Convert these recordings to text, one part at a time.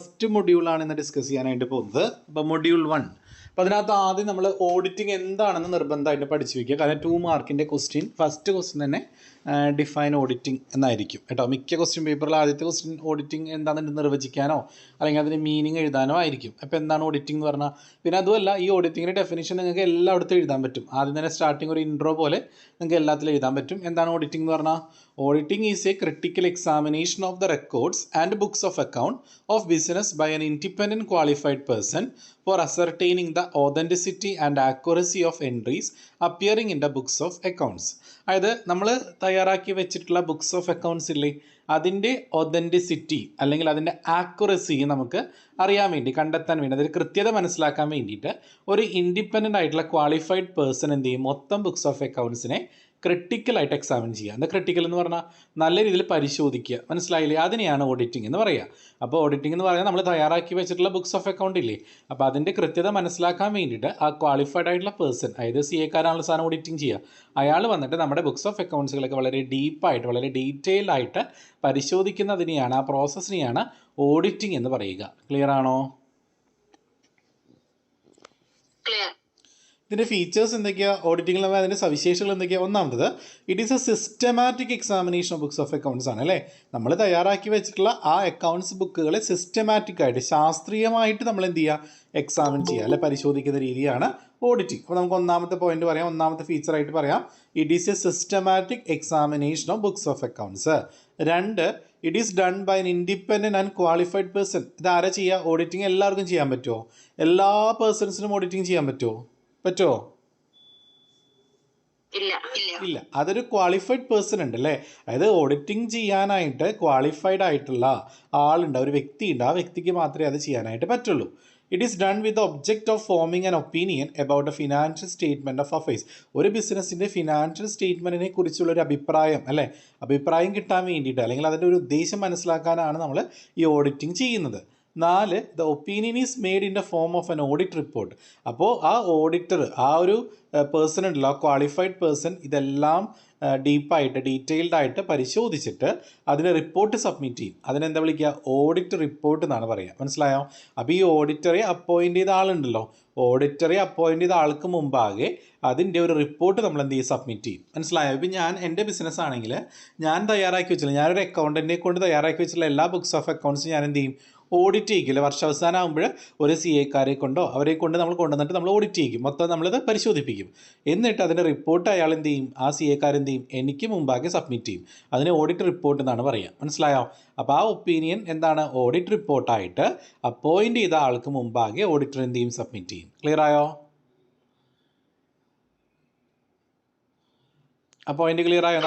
First മൊഡ്യൂളാണ് ഇന്ന് discuss ചെയ്യാനായിട്ട് പോകുന്നത്. അപ്പോൾ മൊഡ്യൂൾ 1. അപ്പോൾ അതിനകത്ത് ആദ്യം നമ്മൾ ഓഡിറ്റിംഗ് എന്താണെന്ന് നിർബന്ധമായിട്ട് പഠിച്ചു വയ്ക്കുക. കാരണം 2 മാർക്കിൻ്റെ ക്വസ്റ്റ്യൻ, ഫസ്റ്റ് ക്വസ്റ്റ്യൻ തന്നെ ഡിഫൈൻ ഓഡിറ്റിംഗ് എന്നായിരിക്കും കേട്ടോ. മിക്ക ക്വസ്റ്റ്യൻ പേപ്പറിൽ ആദ്യത്തെ ക്വസ്റ്റ്യൻ ഓഡിറ്റിംഗ് എന്താണെന്ന് നിർവചിക്കാനോ അല്ലെങ്കിൽ അതിന് മീനിങ് എഴുതാനോ ആയിരിക്കും. അപ്പോൾ എന്താണ് ഓഡിറ്റിംഗ് എന്ന് പറഞ്ഞാൽ, പിന്നെ അതുമല്ല ഈ ഓഡിറ്റിങ്ങിൻ്റെ ഡെഫിനിഷൻ നിങ്ങൾക്ക് എല്ലായിടത്തും എഴുതാൻ പറ്റും. ആദ്യം തന്നെ സ്റ്റാർട്ടിങ് ഒരു ഇൻട്രോ പോലെ നിങ്ങൾക്ക് എല്ലാത്തിലും എഴുതാൻ പറ്റും. എന്താണ് ഓഡിറ്റിംഗ് എന്ന് പറഞ്ഞാൽ, auditing is A critical examination of the records and books of account of business by an independent qualified person for ascertaining the authenticity and accuracy of entries appearing in the books of accounts. അതായത് നമ്മൾ തയ്യാറാക്കി വെച്ചിട്ടുള്ള books of accounts ഇല്ലേ, അതിൻ്റെ authenticity അല്ലെങ്കിൽ അതിൻ്റെ accuracy നമുക്ക് അറിയാൻ വേണ്ടി, കണ്ടെത്താൻ വേണ്ടി, അതിൽ കൃത്യത മനസ്സിലാക്കാൻ വേണ്ടിയിട്ട് ഒരു ഇൻഡിപെൻഡൻ്റ് ആയിട്ടുള്ള ക്വാളിഫൈഡ് പേഴ്സൺ എന്ത് ചെയ്യും, മൊത്തം ബുക്സ് ഓഫ് അക്കൗണ്ട്സിനെ ക്രിട്ടിക്കലായിട്ട് എക്സാമിൻ ചെയ്യുക. എന്താ ക്രിട്ടിക്കൽ എന്ന് പറഞ്ഞാൽ നല്ല രീതിയിൽ പരിശോധിക്കുക, മനസ്സിലായില്ലേ? അതിനെയാണ് ഓഡിറ്റിംഗ് എന്ന് പറയുക. അപ്പോൾ ഓഡിറ്റിംഗ് എന്ന് പറഞ്ഞാൽ നമ്മൾ തയ്യാറാക്കി വെച്ചിട്ടുള്ള ബുക്സ് ഓഫ് അക്കൗണ്ട് ഇല്ലേ, അപ്പോൾ അതിൻ്റെ കൃത്യത മനസ്സിലാക്കാൻ വേണ്ടിയിട്ട് ആ ക്വാളിഫൈഡ് ആയിട്ടുള്ള പേഴ്സൺ, അതായത് സി എക്കാരാണുള്ള സാധനം ഓഡിറ്റിംഗ് ചെയ്യുക, അയാൾ വന്നിട്ട് നമ്മുടെ ബുക്സ് ഓഫ് അക്കൗണ്ട്സുകളൊക്കെ വളരെ ഡീപ്പായിട്ട്, വളരെ ഡീറ്റെയിൽഡ് ആയിട്ട് പരിശോധിക്കുന്നതിനെയാണ്, ആ പ്രോസസ്സിനെയാണ് ഓഡിറ്റിംഗ് എന്ന് പറയുക. ക്ലിയർ ആണോ? ഇതിൻ്റെ ഫീച്ചേഴ്സ് എന്തൊക്കെയാണ്, ഓഡിറ്റിംഗിൽ അതിൻ്റെ സവിശേഷതകൾ എന്തൊക്കെയാണ്? ഒന്നാമത്, it is a systematic examination of books of accounts ആണ് അല്ലേ. നമ്മൾ തയ്യാറാക്കി വെച്ചിട്ടുള്ള ആ അക്കൗണ്ട്സ് ബുക്കുകളെ സിസ്റ്റമാറ്റിക് ആയിട്ട്, ശാസ്ത്രീയമായിട്ട് നമ്മൾ എന്ത് ചെയ്യുക, എക്സാമിൻ ചെയ്യുക അല്ലെ, പരിശോധിക്കുന്ന രീതിയാണ് ഓഡിറ്റിംഗ്. അപ്പോൾ നമുക്ക് ഒന്നാമത്തെ പോയിന്റ് പറയാം, ഒന്നാമത്തെ ഫീച്ചറായിട്ട് പറയാം, it is a systematic examination of books of accounts. 2, it is done by an independent and qualified person. ഇതാരാ ചെയ്യുക? ഓഡിറ്റിംഗ് എല്ലാവർക്കും ചെയ്യാൻ പറ്റുമോ? എല്ലാ പേഴ്സൺസിനും ഓഡിറ്റിംഗ് ചെയ്യാൻ പറ്റുമോ? ഇല്ല. അതൊരു ക്വാളിഫൈഡ് പേഴ്സൺ ഉണ്ട് അല്ലേ. അതായത് ഓഡിറ്റിംഗ് ചെയ്യാനായിട്ട് ക്വാളിഫൈഡ് ആയിട്ടുള്ള ആളുണ്ട്, ഒരു വ്യക്തിയുണ്ട്, ആ വ്യക്തിക്ക് മാത്രമേ അത് ചെയ്യാനായിട്ട് പറ്റുള്ളൂ. It is done with the object of forming an opinion about a financial statement of affairs. ഒരു ബിസിനസ്സിൻ്റെ ഫിനാൻഷ്യൽ സ്റ്റേറ്റ്മെൻറ്റിനെ കുറിച്ചുള്ളൊരു അഭിപ്രായം അല്ലേ, അഭിപ്രായം കിട്ടാൻ വേണ്ടിയിട്ട്, അല്ലെങ്കിൽ അതിൻ്റെ ഒരു ഉദ്ദേശം മനസ്സിലാക്കാനാണ് നമ്മൾ ഈ ഓഡിറ്റിംഗ് ചെയ്യുന്നത്. 4, the opinion is made in the form of an audit report. അപ്പോൾ ആ ഓഡിറ്റർ, ആ ഒരു പേഴ്സൺ ഉണ്ടല്ലോ, ആ ക്വാളിഫൈഡ് പേഴ്സൺ ഇതെല്ലാം ഡീപ്പായിട്ട്, ഡീറ്റെയിൽഡ് ആയിട്ട് പരിശോധിച്ചിട്ട് അതിന് റിപ്പോർട്ട് സബ്മിറ്റ് ചെയ്യും. അതിനെന്താ വിളിക്കുക? ഓഡിറ്റ് റിപ്പോർട്ട് എന്നാണ് പറയുക. മനസ്സിലായോ? അപ്പോൾ ഈ ഓഡിറ്ററെ അപ്പോയിൻ്റ് ചെയ്ത ആളുണ്ടല്ലോ, ഓഡിറ്ററെ അപ്പോയിൻ്റ് ചെയ്ത ആൾക്ക് മുമ്പാകെ അതിൻ്റെ ഒരു റിപ്പോർട്ട് നമ്മൾ എന്ത് ചെയ്യും, സബ്മിറ്റ് ചെയ്യും. മനസ്സിലായോ? ഇപ്പം ഞാൻ എൻ്റെ ബിസിനസ് ആണെങ്കിൽ ഞാൻ തയ്യാറാക്കി വെച്ചില്ല, ഞാനൊരു അക്കൗണ്ടൻറ്റിനെ കൊണ്ട് തയ്യാറാക്കി വെച്ചിട്ടുള്ള എല്ലാ ബുക്സ് ഓഫ് അക്കൗണ്ട്സും ഞാൻ എന്ത് ചെയ്യും, ഓഡിറ്റ് ചെയ്യിക്കില്ല. വർഷാവസാനം ആകുമ്പോൾ ഒരു സി എക്കാരെ കൊണ്ടോ അവരെ കൊണ്ട് നമ്മൾ കൊണ്ടുവന്നിട്ട് നമ്മൾ ഓഡിറ്റ് ചെയ്യിക്കും, മൊത്തം നമ്മളത് പരിശോധിപ്പിക്കും. എന്നിട്ട് അതിൻ്റെ റിപ്പോർട്ട് അയാൾ എന്ത് ചെയ്യും, ആ സി എക്കാരെന്ത് ചെയ്യും, എനിക്ക് മുമ്പാകെ സബ്മിറ്റ് ചെയ്യും. അതിന് ഓഡിറ്റ് റിപ്പോർട്ട് എന്നാണ് പറയുക. മനസ്സിലായോ? അപ്പോൾ ആ ഒപ്പീനിയൻ എന്താണ്, ഓഡിറ്റ് റിപ്പോർട്ടായിട്ട് അപ്പോയിൻ്റ് ചെയ്ത ആൾക്ക് മുമ്പാകെ ഓഡിറ്റർ എന്ത് ചെയ്യും, സബ്മിറ്റ് ചെയ്യും. ക്ലിയർ ആയോ? ആ പോയിന്റ് ക്ലിയർ ആയോ?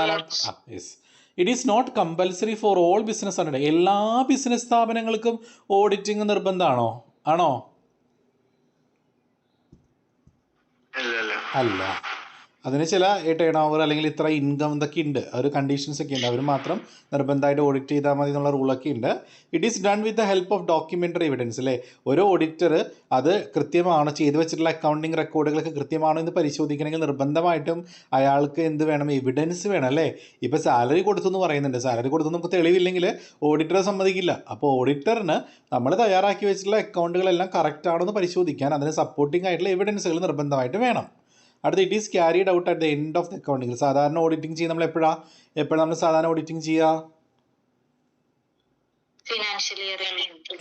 Yes. It is not compulsory for all business ആണ്. എല്ലാ ബിസിനസ് സ്ഥാപനങ്ങൾക്കും ഓഡിറ്റിംഗ് നിർബന്ധമാണോ? ആണോ? അല്ല. അതിന് ചില ടേൺ ഓവർ അല്ലെങ്കിൽ ഇത്ര ഇൻകം ഇതൊക്കെ ഉണ്ട്, ഒരു കണ്ടീഷൻസ് ഒക്കെ ഉണ്ട്, അവർ മാത്രം നിർബന്ധമായിട്ട് ഓഡിറ്റ് ചെയ്താൽ മതി എന്നുള്ള റൂളൊക്കെ ഉണ്ട്. It is done with the help of documentary evidence അല്ലേ. ഒരു ഓഡിറ്റർ അത് കൃത്യമാണോ, ചെയ്തു വെച്ചിട്ടുള്ള അക്കൗണ്ടിങ് റെക്കോർഡുകളൊക്കെ കൃത്യമാണോ എന്ന് പരിശോധിക്കണമെങ്കിൽ നിർബന്ധമായിട്ടും അയാൾക്ക് എന്ത് വേണം, എവിഡൻസ് വേണം അല്ലേ. ഇപ്പോൾ സാലറി കൊടുത്തു എന്ന് പറയുന്നുണ്ട്, സാലറി കൊടുത്തു നമുക്ക് തെളിവില്ലെങ്കിൽ ഓഡിറ്ററെ സമ്മതിക്കില്ല. അപ്പോൾ ഓഡിറ്ററിന് നമ്മൾ തയ്യാറാക്കി വെച്ചിട്ടുള്ള അക്കൗണ്ടുകളെല്ലാം കറക്റ്റ് ആണോ എന്ന് പരിശോധിക്കാൻ അതിന് സപ്പോർട്ടിംഗ് ആയിട്ടുള്ള എവിഡൻസുകൾ നിർബന്ധമായിട്ട് വേണം. അടുത്ത, it is carried out at the end of the accounting. സാധാരണ ഓഡിറ്റിംഗ് ചെയ്യുക നമ്മൾ എപ്പോഴാണ് നമ്മൾ സാധാരണ ഓഡിറ്റിംഗ് ചെയ്യുക?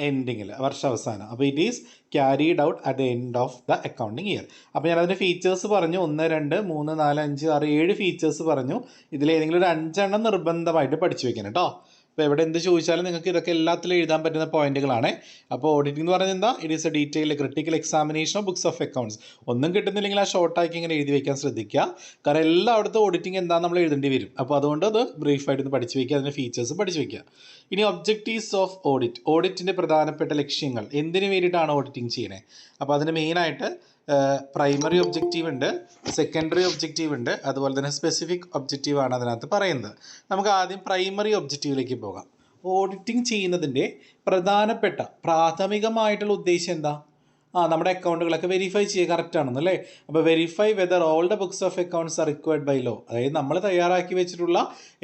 എൻഡിങ്ങിൽ, വർഷാവസാനം. അപ്പോൾ it is carried out at the end of the accounting year. അപ്പോൾ ഞാനതിൻ്റെ ഫീച്ചേഴ്സ് പറഞ്ഞു, 1, 2, 3, 4, 5, 6, 7 ഫീച്ചേഴ്സ് പറഞ്ഞു. ഇതിലേതെങ്കിലും ഒരു 5 എണ്ണം നിർബന്ധമായിട്ട് പഠിച്ചു വെക്കണം കേട്ടോ. അപ്പോൾ എവിടെ എന്ത് ചോദിച്ചാലും നിങ്ങൾക്ക് ഇതൊക്കെ എല്ലാത്തിലും എഴുതാൻ പറ്റുന്ന പോയിന്റുകളാണ്. അപ്പോൾ ഓഡിറ്റിംഗ് എന്ന് പറയുന്നത് എന്താ? It is A detail critical examination of books of accounts. ഒന്നും കിട്ടുന്നില്ലെങ്കിൽ ആ ഷോർട്ടാക്കി ഇങ്ങനെ എഴുതി വയ്ക്കാൻ ശ്രദ്ധിക്കുക. കാരണം എല്ലായിടത്തും ഓഡിറ്റിംഗ് എന്താണെന്ന് നമ്മൾ എഴുതേണ്ടി വരും. അപ്പോൾ അതുകൊണ്ട് അത് ബ്രീഫായിട്ട് ഒന്ന് പഠിച്ചു വയ്ക്കുക, അതിൻ്റെ ഫീച്ചേഴ്സ് പഠിച്ചു വയ്ക്കുക. ഇനി ഒബ്ജക്റ്റീവ്സ് ഓഫ് ഓഡിറ്റ്, ഓഡിറ്റിൻ്റെ പ്രധാനപ്പെട്ട ലക്ഷ്യങ്ങൾ, എന്തിനു വേണ്ടിയിട്ടാണ് ഓഡിറ്റിംഗ് ചെയ്യണേ? അപ്പോൾ അതിന് മെയിനായിട്ട് പ്രൈമറി ഒബ്ജക്റ്റീവ് ഉണ്ട്, സെക്കൻഡറി ഒബ്ജക്റ്റീവ് ഉണ്ട്, അതുപോലെ തന്നെ സ്പെസിഫിക് ഒബ്ജക്റ്റീവാണ് അതിനകത്ത് പറയുന്നത്. നമുക്ക് ആദ്യം പ്രൈമറി ഒബ്ജക്റ്റീവിലേക്ക് പോകാം. ഓഡിറ്റിംഗ് ചെയ്യുന്നതിൻ്റെ പ്രധാനപ്പെട്ട പ്രാഥമികമായിട്ടുള്ള ഉദ്ദേശം എന്താ? നമ്മുടെ അക്കൗണ്ടുകളൊക്കെ വെരിഫൈ ചെയ്യുക, കറക്റ്റ് ആണെന്നല്ലേ. അപ്പോൾ verify whether all the books of accounts are required by law. അതായത് നമ്മൾ തയ്യാറാക്കി വെച്ചിട്ടുള്ള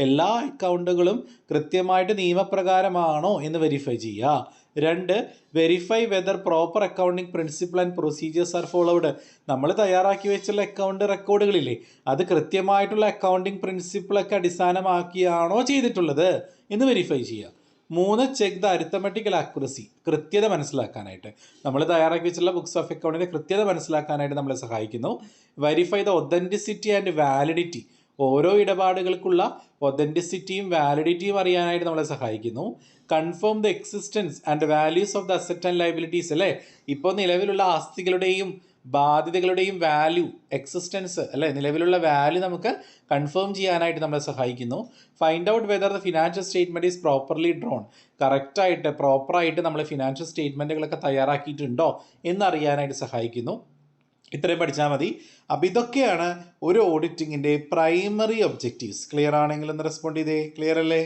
എല്ലാ അക്കൗണ്ടുകളും കൃത്യമായിട്ട് നിയമപ്രകാരമാണോ എന്ന് വെരിഫൈ ചെയ്യുക. 2, verify whether proper accounting principle and procedures are followed. നമ്മൾ തയ്യാറാക്കി വെച്ചുള്ള അക്കൗണ്ട് റെക്കോർഡുകളില്ലേ, അത് കൃത്യമായിട്ടുള്ള അക്കൗണ്ടിങ് പ്രിൻസിപ്പിളൊക്കെ അടിസ്ഥാനമാക്കിയാണോ ചെയ്തിട്ടുള്ളത് എന്ന് വെരിഫൈ ചെയ്യുക. 3, ചെക്ക് ദ അരിത്തമെറ്റിക്കൽ ആക്യുറസി, കൃത്യത മനസ്സിലാക്കാനായിട്ട്. നമ്മൾ തയ്യാറാക്കി വെച്ചുള്ള ബുക്സ് ഓഫ് അക്കൗണ്ടിൻ്റെ കൃത്യത മനസ്സിലാക്കാനായിട്ട് നമ്മളെ സഹായിക്കുന്നു. Verify the authenticity and validity, ഓരോ ഇടപാടുകൾക്കുള്ള ഒതൻറ്റിസിറ്റിയും വാലിഡിറ്റിയും അറിയാനായിട്ട് നമ്മളെ സഹായിക്കുന്നു. Confirm the existence and values of the asset and liabilities, അല്ലേ, ഇപ്പോൾ നിലവിലുള്ള ആസ്തികളുടെയും ബാധ്യതകളുടെയും വാല്യൂ, എക്സിസ്റ്റൻസ് അല്ലേ, നിലവിലുള്ള വാല്യൂ നമുക്ക് കൺഫേം ചെയ്യാനായിട്ട് നമ്മളെ സഹായിക്കുന്നു. Find out whether the financial statement is properly drone, കറക്റ്റായിട്ട് പ്രോപ്പറായിട്ട് നമ്മൾ ഫിനാൻഷ്യൽ സ്റ്റേറ്റ്മെൻറ്റുകളൊക്കെ തയ്യാറാക്കിയിട്ടുണ്ടോ എന്നറിയാനായിട്ട് സഹായിക്കുന്നു. ഇത്രയും പഠിച്ചാൽ മതി. അപ്പോൾ ഇതൊക്കെയാണ് ഒരു ഓഡിറ്റിങ്ങിൻ്റെ പ്രൈമറി ഒബ്ജക്റ്റീവ്സ്. ക്ലിയർ ആണെങ്കിൽ ഒന്ന് റെസ്പോണ്ട് ചെയ്തേ. ക്ലിയർ അല്ലേ?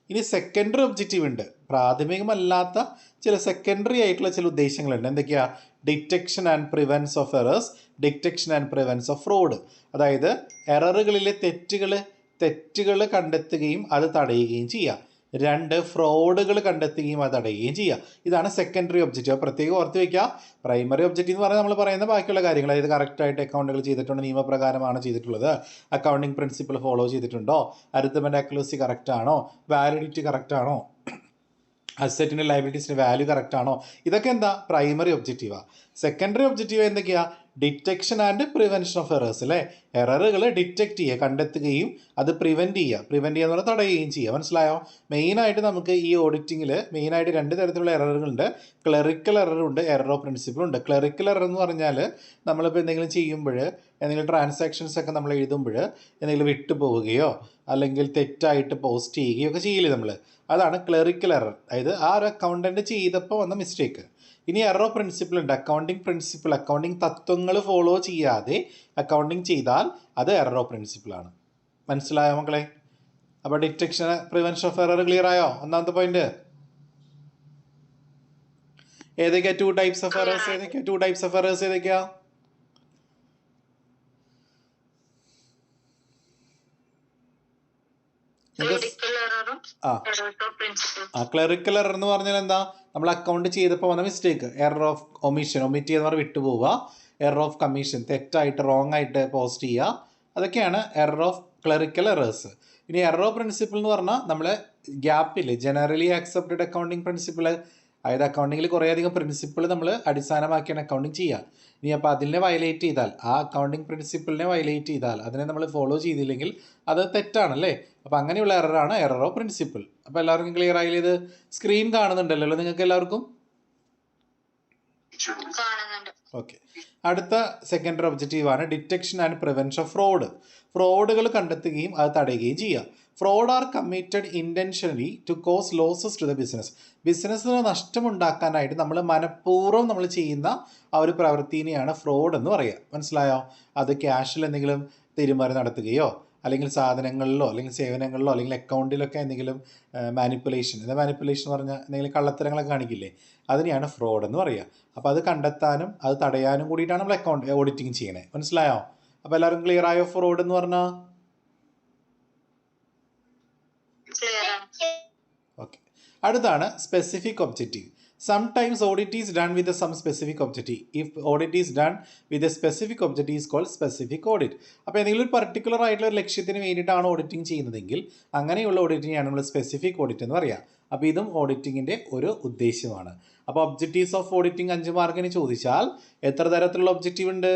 ഇനി സെക്കൻഡറി ഒബ്ജക്റ്റീവ് ഉണ്ട്, പ്രാഥമികമല്ലാത്ത ചില സെക്കൻഡറി ആയിട്ടുള്ള ചില ഉദ്ദേശങ്ങളുണ്ട്. എന്തൊക്കെയാ? Detection and prevents of errors, detection and prevents of fraud. അതായത് എററുകളിലെ തെറ്റുകൾ കണ്ടെത്തുകയും അത് തടയുകയും ചെയ്യുക. 2, ഫ്രോഡുകൾ കണ്ടെത്തുകയും അത് തടയുകയും ചെയ്യുക. ഇതാണ് സെക്കൻഡറി ഒബ്ജക്റ്റീവ്. പ്രത്യേകം ഓർത്ത് വയ്ക്കുക. പ്രൈമറി ഒബ്ജക്റ്റീവ് എന്ന് പറഞ്ഞാൽ നമ്മൾ പറയുന്ന ബാക്കിയുള്ള കാര്യങ്ങൾ, അതായത് കറക്റ്റായിട്ട് അക്കൗണ്ടുകൾ ചെയ്തിട്ടുണ്ട്, നിയമപ്രകാരമാണ് ചെയ്തിട്ടുള്ളത്, അക്കൗണ്ടിങ് പ്രിൻസിപ്പിൾ ഫോളോ ചെയ്തിട്ടുണ്ടോ, അരിത്തമെറ്റിക്കൽ ആക്യുറസി കറക്റ്റ് ആണോ, വാലിഡിറ്റി കറക്റ്റ് ആണോ, അസറ്റിൻ്റെ ലയബിലിറ്റീസിൻ്റെ വാല്യൂ കറക്റ്റ് ആണോ, ഇതൊക്കെ എന്താ പ്രൈമറി ഒബ്ജക്റ്റീവാണ്. സെക്കൻഡറി ഒബ്ജക്റ്റീവ് എന്തൊക്കെയാ? Detection and prevention of errors, അല്ലേ, എററുകൾ ഡിറ്റക്ട് ചെയ്യുക, കണ്ടെത്തുകയും അത് പ്രിവെൻറ്റ് ചെയ്യുക എന്ന് പറഞ്ഞാൽ തടയുകയും ചെയ്യുക. മനസ്സിലായോ? മെയിനായിട്ട് നമുക്ക് ഈ ഓഡിറ്റിങ്ങിൽ മെയിനായിട്ട് 2 തരത്തിലുള്ള എററുകളുണ്ട്. ക്ലറിക്കൽ എററുണ്ട്, എറർ ഓഫ് പ്രിൻസിപ്പിൾ ഉണ്ട്. ക്ലറിക്കൽ എറർ എന്ന് പറഞ്ഞാൽ നമ്മളിപ്പോൾ എന്തെങ്കിലും ചെയ്യുമ്പോൾ, എന്തെങ്കിലും ട്രാൻസാക്ഷൻസ് ഒക്കെ നമ്മൾ എഴുതുമ്പോൾ എന്തെങ്കിലും വിട്ടുപോവുകയോ അല്ലെങ്കിൽ തെറ്റായിട്ട് പോസ്റ്റ് ചെയ്യുകയോ ഒക്കെ ചെയ്യില്ലേ നമ്മൾ, അതാണ് ക്ലറിക്കൽ എറർ. അതായത് ആ ഒരു അക്കൗണ്ടൻറ്റ് ചെയ്തപ്പോൾ വന്ന മിസ്റ്റേക്ക്. ഇനി എറർ ഓഫ് പ്രിൻസിപ്പിൾ ഉണ്ട്, അക്കൗണ്ടിങ് പ്രിൻസിപ്പിൾ, അക്കൗണ്ടിങ് തത്വങ്ങൾ ഫോളോ ചെയ്യാതെ അക്കൗണ്ടിങ് ചെയ്താൽ അത് എറർ ഓഫ് പ്രിൻസിപ്പിളാണ്. മനസ്സിലായോ മക്കളെ? അപ്പോൾ detection prevention of error clear ആയോ? ഒന്നാമത്തെ പോയിന്റ് ഏതൊക്കെയാ? 2 ടൈപ്സ് ഓഫ് എറേഴ്സ് ഏതൊക്കെയാ? 2 ടൈപ്സ് ഓഫ് എറേഴ്സ് ഏതൊക്കെയാ? ക്ലറിക്കൽ എറർ എന്ന് പറഞ്ഞാൽ എന്താ? നമ്മൾ അക്കൗണ്ട് ചെയ്തപ്പോൾ വന്ന mistake, error of omission, omit ചെയ്യുന്ന പറഞ്ഞാൽ വിട്ടുപോവുക, എറർ ഓഫ് കമ്മീഷൻ, തെറ്റായിട്ട് റോങ് ആയിട്ട് പോസ്റ്റ് ചെയ്യുക, അതൊക്കെയാണ് എറർ ഓഫ് ക്ലറിക്കൽ എറേഴ്സ്. ഇനി എറർ ഓഫ് പ്രിൻസിപ്പിൾ എന്ന് പറഞ്ഞാൽ നമ്മൾ ഗ്യാപ്പിൽ ജനറലി ആക്സെപ്റ്റഡ് അക്കൗണ്ടിങ് പ്രിൻസിപ്പിൾ, അതായത് അക്കൗണ്ടിങ്ങിൽ കുറേയധികം പ്രിൻസിപ്പിൾ നമ്മൾ അടിസ്ഥാനമാക്കിയാണ് അക്കൗണ്ടിങ് ചെയ്യുക. ഇനി അപ്പോൾ അതിനെ വയലേറ്റ് ചെയ്താൽ, ആ അക്കൗണ്ടിങ് പ്രിൻസിപ്പിളിനെ വയലേറ്റ് ചെയ്താൽ, അതിനെ നമ്മൾ ഫോളോ ചെയ്തില്ലെങ്കിൽ അത് തെറ്റാണല്ലേ. അപ്പോൾ അങ്ങനെയുള്ള എററാണ് എറർ ഓഫ് പ്രിൻസിപ്പിൾ. അപ്പോൾ എല്ലാവർക്കും ക്ലിയർ ആയില്ലേ? ഇത് സ്ക്രീൻ കാണുന്നുണ്ടല്ലോ നിങ്ങൾക്ക് എല്ലാവർക്കും? ഓക്കെ. അടുത്ത സെക്കൻഡറി ഒബ്ജക്റ്റീവാണ് detection and prevention of fraud. ഫ്രോഡുകൾ കണ്ടെത്തുകയും അത് തടയുകയും ചെയ്യുക. Fraud are committed intentionally to cause losses to the business. ബിസിനസ്സിന് നഷ്ടമുണ്ടാക്കാനായിട്ട് നമ്മൾ മനഃപൂർവ്വം നമ്മൾ ചെയ്യുന്ന ആ ഒരു പ്രവൃത്തിനെയാണ് ഫ്രോഡ് എന്ന് പറയുക. മനസ്സിലായോ? അത് ക്യാഷിൽ എന്തെങ്കിലും തിരിമറി നടത്തുകയോ അല്ലെങ്കിൽ സാധനങ്ങളിലോ അല്ലെങ്കിൽ സേവനങ്ങളിലോ അല്ലെങ്കിൽ അക്കൗണ്ടിലൊക്കെ എന്തെങ്കിലും മാനിപ്പുലേഷൻ, എന്താ മാനിപ്പുലേഷൻ എന്ന് പറഞ്ഞാൽ എന്തെങ്കിലും കള്ളത്തരങ്ങളൊക്കെ കാണിക്കില്ലേ, അതിനെയാണ് ഫ്രോഡ് എന്ന് പറയുക. അപ്പോൾ അത് കണ്ടെത്താനും അത് തടയാനും കൂടിയിട്ടാണ് നമ്മൾ അക്കൗണ്ട് ഓഡിറ്റിങ് ചെയ്യണേ. മനസ്സിലായോ? അപ്പോൾ എല്ലാവരും ക്ലിയർ ആയോ ഫ്രോഡ് എന്ന് പറഞ്ഞാൽ? ഓക്കെ. അടുത്താണ് specific objective. Sometimes audit is done with some specific objective. If audit is done with a specific objective is called specific audit. അപ്പോൾ ഏതെങ്കിലും ഒരു പർട്ടിക്കുലർ ആയിട്ടുള്ള ഒരു ലക്ഷ്യത്തിന് വേണ്ടിയിട്ടാണ് ഓഡിറ്റിംഗ് ചെയ്യുന്നതെങ്കിൽ അങ്ങനെയുള്ള ഓഡിറ്റിംഗാണ് നമ്മൾ സ്പെസിഫിക് ഓഡിറ്റ് എന്ന് പറയുക. അപ്പോൾ ഇതും ഓഡിറ്റിങ്ങിൻ്റെ ഒരു ഉദ്ദേശമാണ്. അപ്പോൾ ഒബ്ജക്റ്റീവ്സ് ഓഫ് ഓഡിറ്റിംഗ് 5 മാർക്കിന് ചോദിച്ചാൽ എത്ര തരത്തിലുള്ള ഒബ്ജക്റ്റീവ് ഉണ്ട്?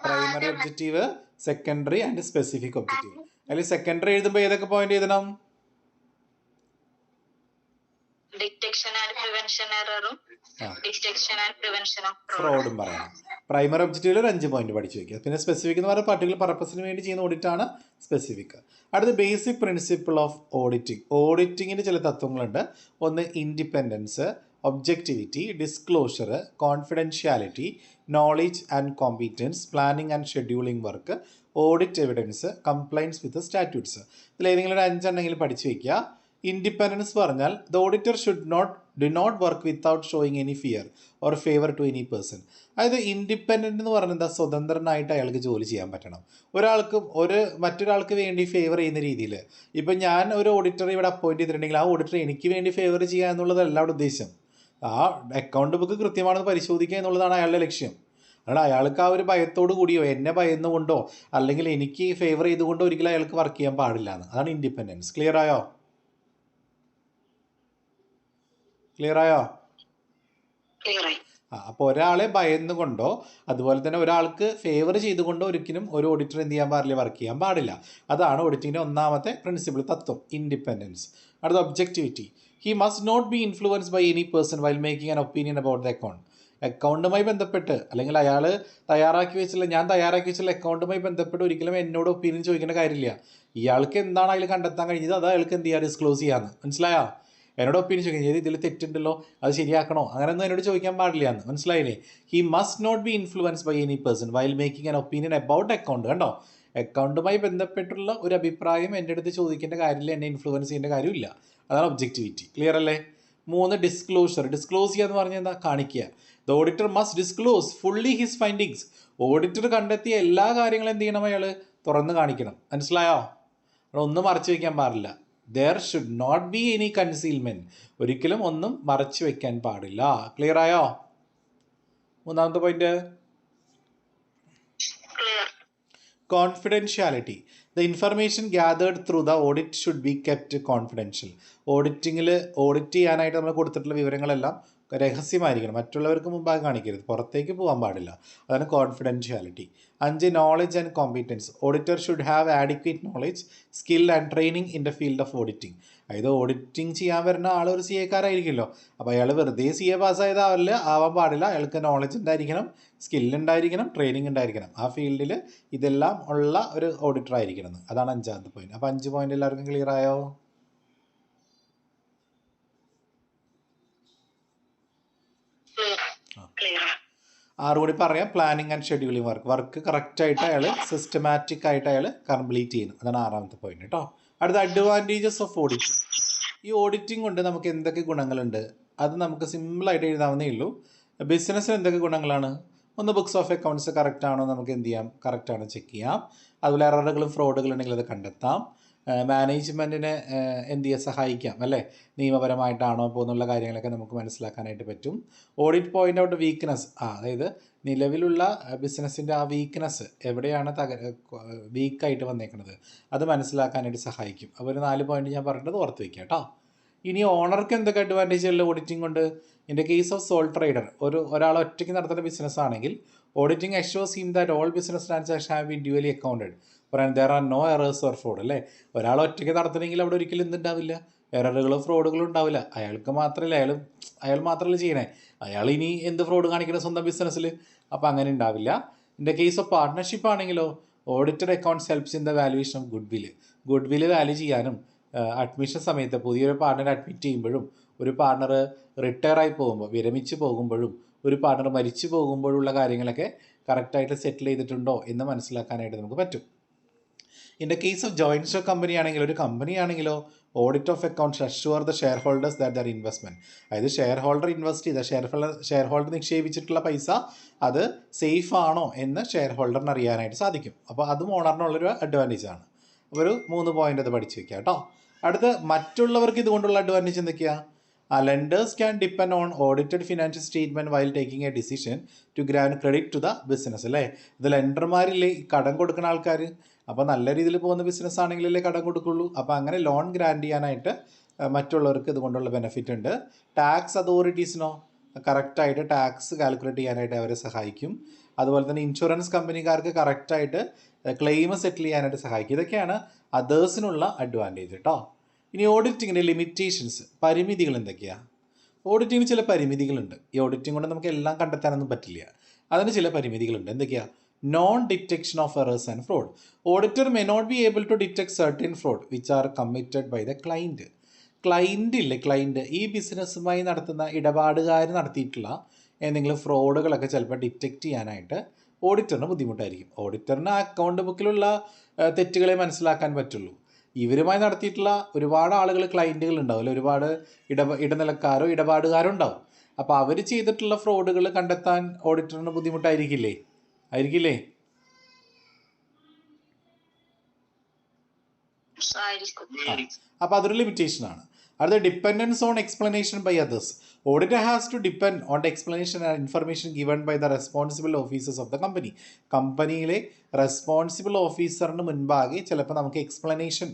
Primary objective, secondary and specific objective. അതിൽ സെക്കൻഡറി എഴുതുമ്പോൾ ഏതൊക്കെ പോയിന്റ് എഴുതണം? ഫ്രോഡും പറയണം. പ്രൈമറി ഒബ്ജക്റ്റീവിൽ ഒരു 5 പോയിന്റ് പഠിച്ചു വയ്ക്കുക. പിന്നെ സ്പെസിഫിക് എന്ന് പറയുന്ന പർട്ടിക്കുലർ പർപ്പസിന് വേണ്ടി ചെയ്യുന്ന ഓഡിറ്റാണ് സ്പെസിഫിക്. അടുത്ത ബേസിക് പ്രിൻസിപ്പിൾ ഓഫ് ഓഡിറ്റിംഗ്. ഓഡിറ്റിങ്ങിൻ്റെ ചില തത്വങ്ങളുണ്ട്. ഒന്ന് independence, objectivity, disclosure, confidentiality, knowledge and competence, planning and scheduling work, audit evidence, compliance with statutes. ഇതിലേതെങ്കിലും ഒരു 5 പഠിച്ചു വയ്ക്കുക. ഇൻഡിപെൻഡൻസ് പറഞ്ഞാൽ the auditor do not work without showing any fear or favour to any person. അതായത് independent എന്ന് പറഞ്ഞാൽ എന്താ, സ്വതന്ത്രനായിട്ട് അയാൾക്ക് ജോലി ചെയ്യാൻ പറ്റണം. മറ്റൊരാൾക്ക് വേണ്ടി ഫേവർ ചെയ്യുന്ന രീതിയിൽ. ഇപ്പം ഞാൻ ഒരു ഓഡിറ്റർ ഇവിടെ അപ്പോയിൻറ്റ് ചെയ്തിട്ടുണ്ടെങ്കിൽ ആ ഓഡിറ്റർ എനിക്ക് വേണ്ടി ഫേവർ ചെയ്യുക എന്നുള്ളതല്ല അവിടെ ഉദ്ദേശം. ആ അക്കൗണ്ട് ബുക്ക് കൃത്യമാണെന്ന് പരിശോധിക്കുക എന്നുള്ളതാണ് അയാളുടെ ലക്ഷ്യം. അതാണ് അയാൾക്ക് ആ ഒരു ഭയത്തോടു കൂടിയോ എന്നെ ഭയന്നുകൊണ്ടോ അല്ലെങ്കിൽ എനിക്ക് ഫേവർ ചെയ്തുകൊണ്ടോ ഒരിക്കലും അയാൾക്ക് വർക്ക് ചെയ്യാൻ പാടില്ല എന്ന്. അതാണ് ഇൻഡിപെൻഡൻസ്. ക്ലിയർ ആയോ? അപ്പോൾ ഒരാളെ ഭയന്നുകൊണ്ടോ അതുപോലെ തന്നെ ഒരാൾക്ക് ഫേവർ ചെയ്തുകൊണ്ടോ ഒരിക്കലും ഒരു ഓഡിറ്റർ എന്ത് ചെയ്യാൻ പാടില്ല, വർക്ക് ചെയ്യാൻ പാടില്ല. അതാണ് ഓഡിറ്റിങ്ങിൻ്റെ ഒന്നാമത്തെ പ്രിൻസിപ്പിൾ തത്വം, ഇൻഡിപെൻഡൻസ്. അടുത്ത objectivity. He must not be influenced by any person while making an opinion about the account. അക്കൗണ്ടുമായി ബന്ധപ്പെട്ട് അല്ലെങ്കിൽ ഞാൻ തയ്യാറാക്കി വെച്ചുള്ള അക്കൗണ്ടുമായി ബന്ധപ്പെട്ട് ഒരിക്കലും എന്നോട് ഒപ്പീനിയൻ ചോദിക്കേണ്ട കാര്യമില്ല. ഇയാൾക്ക് എന്താണ് അതിൽ കണ്ടെത്താൻ കഴിഞ്ഞത് അത് അയാൾക്ക് എന്ത് ചെയ്യുക, ഡിസ്ക്ലോസ് ചെയ്യാമെന്ന്. മനസ്സിലായോ? എന്നോട് ഒപ്പീനിയൻ ചോദിക്കുന്നത് ഇതിൽ തെറ്റുണ്ടല്ലോ, അത് ശരിയാക്കണോ, അങ്ങനെയൊന്നും എന്നോട് ചോദിക്കാൻ പാടില്ല എന്ന്. മനസ്സിലായില്ലേ? He must not be influenced by any person while making an opinion about account. കണ്ടോ, അക്കൗണ്ടുമായി ബന്ധപ്പെട്ടുള്ള ഒരു അഭിപ്രായം എൻ്റെ അടുത്ത് ചോദിക്കേണ്ട കാര്യമില്ല, എന്നെ ഇൻഫ്ലുവൻസ് ചെയ്യേണ്ട കാര്യമില്ല. അതാണ് ഒബ്ജക്റ്റിവിറ്റി. ക്ലിയർ അല്ലേ? 3 ഡിസ്ക്ലോഷർ. ഡിസ്ക്ലോസ് ചെയ്യുക എന്ന് പറഞ്ഞാൽ എന്താ, കാണിക്കുക. The auditor must disclose fully his findings. Auditor കണ്ടെത്തിയ എല്ലാ കാര്യങ്ങളും എന്ത് ചെയ്യണം, അയാൾ തുറന്ന് കാണിക്കണം. മനസ്സിലായോ? ഒന്നും മറച്ചു വയ്ക്കാൻ പാടില്ല. There should not be any concealment. ഒരിക്കലും ഒന്നും മറച്ചു വയ്ക്കാൻ പാടില്ല. ക്ലിയർ ആയോ? മൂന്നാമത്തെ point, confidentiality. The information gathered through the audit should be kept confidential. Audit ചെയ്യാനായിട്ട് നമ്മൾ കൊടുത്തിട്ടുള്ള വിവരങ്ങളെല്ലാം രഹസ്യമായിരിക്കണം, മറ്റുള്ളവർക്ക് മുമ്പാകെ കാണിക്കരുത്, പുറത്തേക്ക് പോകാൻ പാടില്ല. അതാണ് confidentiality. 5 knowledge and competence. Auditor should have adequate knowledge, skill and training in the field of auditing. അതായത് ഓഡിറ്റിംഗ് ചെയ്യാൻ വരുന്ന ആൾ ഒരു CA കാരായിരിക്കുമല്ലോ. അപ്പോൾ അയാൾ വെറുതെ CA ആവാൻ പാടില്ല. അയാൾക്ക് നോളജ് ഉണ്ടായിരിക്കണം, സ്കില്ലുണ്ടായിരിക്കണം, ട്രെയിനിങ് ഉണ്ടായിരിക്കണം. ആ ഫീൽഡിൽ ഇതെല്ലാം ഉള്ള ഒരു ഓഡിറ്റർ ആയിരിക്കണം. അതാണ് 5ാമത്തെ പോയിന്റ്. അപ്പോൾ 5 പോയിന്റ് എല്ലാവർക്കും ക്ലിയർ ആയോ? കൂടി പറയാം. പ്ലാനിങ് ആൻഡ് ഷെഡ്യൂളിങ് വർക്ക് കറക്റ്റായിട്ട് അയാൾ സിസ്റ്റമാറ്റിക് ആയിട്ട് അയാൾ കംപ്ലീറ്റ് ചെയ്യണം. അതാണ് 6ാമത്തെ പോയിന്റ് കേട്ടോ. അടുത്ത അഡ്വാൻറ്റേജസ് ഓഫ് ഓഡിറ്റിംഗ്. ഈ ഓഡിറ്റിംഗ് കൊണ്ട് നമുക്ക് എന്തൊക്കെ ഗുണങ്ങളുണ്ട് അത് നമുക്ക് സിമ്പിളായിട്ട് എഴുതാവുന്നേ ഉള്ളൂ. ബിസിനസ്സിന് എന്തൊക്കെ ഗുണങ്ങളാണ്? ഒന്ന്, ബുക്സ് ഓഫ് അക്കൗണ്ട്സ് കറക്റ്റ് ആണോ നമുക്ക് എന്ത് ചെയ്യാം, കറക്റ്റാണോ ചെക്ക് ചെയ്യാം. അതുപോലെ എററുകളും ഫ്രോഡുകളുണ്ടെങ്കിൽ അത് കണ്ടെത്താം. മാനേജ്മെൻറ്റിനെ എന്ത് ചെയ്യാൻ സഹായിക്കാം അല്ലേ, നിയമപരമായിട്ടാണോ പോകുന്നുള്ള കാര്യങ്ങളൊക്കെ നമുക്ക് മനസ്സിലാക്കാനായിട്ട് പറ്റും. Audit point out weakness. അതായത് നിലവിലുള്ള ബിസിനസ്സിൻ്റെ ആ വീക്ക്നെസ് എവിടെയാണ് വീക്കായിട്ട് വന്നേക്കുന്നത് അത് മനസ്സിലാക്കാനായിട്ട് സഹായിക്കും. അപ്പോൾ ഒരു 4 പോയിന്റ് ഞാൻ പറഞ്ഞത് ഓർത്ത് വയ്ക്കുക കേട്ടോ. ഇനി ഓണർക്ക് എന്തൊക്കെ അഡ്വാൻറ്റേജ് ഉള്ള ഓഡിറ്റിംഗ് കൊണ്ട്? In the case of sole trader, ഒരാൾ ഒറ്റയ്ക്ക് നടത്തുന്ന ബിസിനസ് ആണെങ്കിൽ auditing assures him that all business transaction have been duly accounted പറയാൻ there are no errors or fraud. അല്ലേ, ഒരാൾ ഒറ്റയ്ക്ക് നടത്തണമെങ്കിൽ അവിടെ ഒരിക്കലും എന്തുണ്ടാവില്ല, എററുകളും ഫ്രോഡുകളും ഉണ്ടാവില്ല. അയാൾ മാത്രമല്ല ചെയ്യണേ, അയാൾ ഇനി എന്ത് ഫ്രോഡ് കാണിക്കണം സ്വന്തം ബിസിനസ്സിൽ, അപ്പോൾ അങ്ങനെ ഉണ്ടാവില്ല. In the case of partnership ആണെങ്കിലോ audited accounts helps in the valuation of goodwill value ചെയ്യാനും അഡ്മിഷൻ സമയത്ത് പുതിയൊരു പാർട്ണർ അഡ്മിറ്റ് ചെയ്യുമ്പോഴും ഒരു പാർട്ണർ റിട്ടയർ ആയി പോകുമ്പോൾ, വിരമിച്ച് പോകുമ്പോഴും ഒരു പാർട്ണർ മരിച്ചു പോകുമ്പോഴുള്ള കാര്യങ്ങളൊക്കെ കറക്റ്റായിട്ട് സെറ്റിൽ ചെയ്തിട്ടുണ്ടോ എന്ന് മനസ്സിലാക്കാനായിട്ട് നമുക്ക് പറ്റും. In the case of joint stock company ആണെങ്കിലോ ഒരു കമ്പനി ആണെങ്കിലോ audit of accounts assure the share holders that there investment. അതായത് ഷെയർ ഹോൾഡർ ഇൻവെസ്റ്റ് ചെയ്ത ഷെയർ ഹോൾഡർ നിക്ഷേപിച്ചിട്ടുള്ള പൈസ അത് സേഫ് ആണോ എന്ന് ഷെയർ ഹോൾഡറിന് അറിയാനായിട്ട് സാധിക്കും. അപ്പോൾ അതും ഓണറിനുള്ളൊരു അഡ്വാൻറ്റേജ് ആണ്. അപ്പോൾ ഒരു 3 പോയിന്റ് അത് പഠിച്ചു വെക്കുക കേട്ടോ. അടുത്ത് മറ്റുള്ളവർക്ക് ഇതുകൊണ്ടുള്ള അഡ്വാൻറ്റേജ് എന്തൊക്കെയാണ്? lenders can depend on audited financial statement while taking a decision to grant credit to the business. അല്ലേ, ഇത് ലെൻഡർമാരില്ലേ കടം കൊടുക്കുന്ന ആൾക്കാർ. അപ്പോൾ നല്ല രീതിയിൽ പോകുന്ന ബിസിനസ് ആണെങ്കിലല്ലേ കടം കൊടുക്കുള്ളൂ. അപ്പോൾ അങ്ങനെ ലോൺ ഗ്രാൻഡ് ചെയ്യാനായിട്ട് മറ്റുള്ളവർക്ക് ഇതുകൊണ്ടുള്ള ബെനിഫിറ്റ് ഉണ്ട്. ടാക്സ് അതോറിറ്റീസിനോ കറക്റ്റായിട്ട് ടാക്സ് കാൽക്കുലേറ്റ് ചെയ്യാനായിട്ട് അവരെ സഹായിക്കും. അതുപോലെ തന്നെ ഇൻഷുറൻസ് കമ്പനിക്കാർക്ക് കറക്റ്റായിട്ട് ക്ലെയിം സെറ്റിൽ ചെയ്യാനായിട്ട് സഹായിക്കും. ഇതൊക്കെയാണ് അതേഴ്സിനുള്ള അഡ്വാൻറ്റേജ് കേട്ടോ. ഇനി ഓഡിറ്റിങ്ങിൻ്റെ ലിമിറ്റേഷൻസ്, പരിമിതികൾ എന്തൊക്കെയാണ്? ഓഡിറ്റിങ്ങിന് ചില പരിമിതികളുണ്ട്. ഈ ഓഡിറ്റിംഗ് കൊണ്ട് നമുക്ക് എല്ലാം കണ്ടെത്താനൊന്നും പറ്റില്ല. അതിന് ചില പരിമിതികളുണ്ട്. എന്തൊക്കെയാണ്? Non detection of errors and fraud. Auditor may not be able to detect certain fraud which are committed by the client. Client ഈ ബിസിനസ്സുമായി നടത്തുന്ന ഇടപാടുകാർ നടത്തിയിട്ടുള്ള എന്തെങ്കിലും ഫ്രോഡുകളൊക്കെ ചിലപ്പോൾ ഡിറ്റക്റ്റ് ചെയ്യാനായിട്ട് ഓഡിറ്ററിന് ബുദ്ധിമുട്ടായിരിക്കും. ഓഡിറ്ററിന് അക്കൗണ്ട് ബുക്കിലുള്ള തെറ്റുകളെ മനസ്സിലാക്കാൻ പറ്റുള്ളൂ. ഇവരുമായി നടത്തിയിട്ടുള്ള ഒരുപാട് ആളുകൾ ക്ലയൻറ്റുകൾ ഉണ്ടാവും, ഒരുപാട് ഇടനിലക്കാരോ ഇടപാടുകാരോ ഉണ്ടാവും. അപ്പോൾ അവർ ചെയ്തിട്ടുള്ള ഫ്രോഡുകൾ കണ്ടെത്താൻ ഓഡിറ്ററിന് ബുദ്ധിമുട്ടായിരിക്കില്ലേ? ആയിരിക്കില്ലേ? അപ്പോൾ അതൊരു ലിമിറ്റേഷനാണ്. അടുത്ത dependence on explanation by others. Auditor has to depend on the explanation and information given by the responsible officers of the company. കമ്പനിയിലെ റെസ്പോൺസിബിൾ ഓഫീസറിന് മുൻപാകെ ചിലപ്പോൾ നമുക്ക് എക്സ്പ്ലനേഷൻ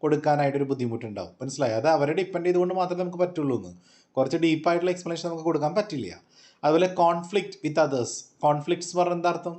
കൊടുക്കാനായിട്ടൊരു ബുദ്ധിമുട്ടുണ്ടാവും. മനസ്സിലായി? അത് അവരെ ഡിപ്പെൻഡ് ചെയ്തുകൊണ്ട് മാത്രമേ നമുക്ക് പറ്റുള്ളൂ എന്ന്. കുറച്ച് ഡീപ്പായിട്ടുള്ള എക്സ്പ്ലനേഷൻ നമുക്ക് കൊടുക്കാൻ പറ്റില്ല. അതുപോലെ കോൺഫ്ലിക്റ്റ് വിത്ത് അതേഴ്സ്. കോൺഫ്ലിക്ട്സ് പറഞ്ഞാൽ എന്താ അർത്ഥം?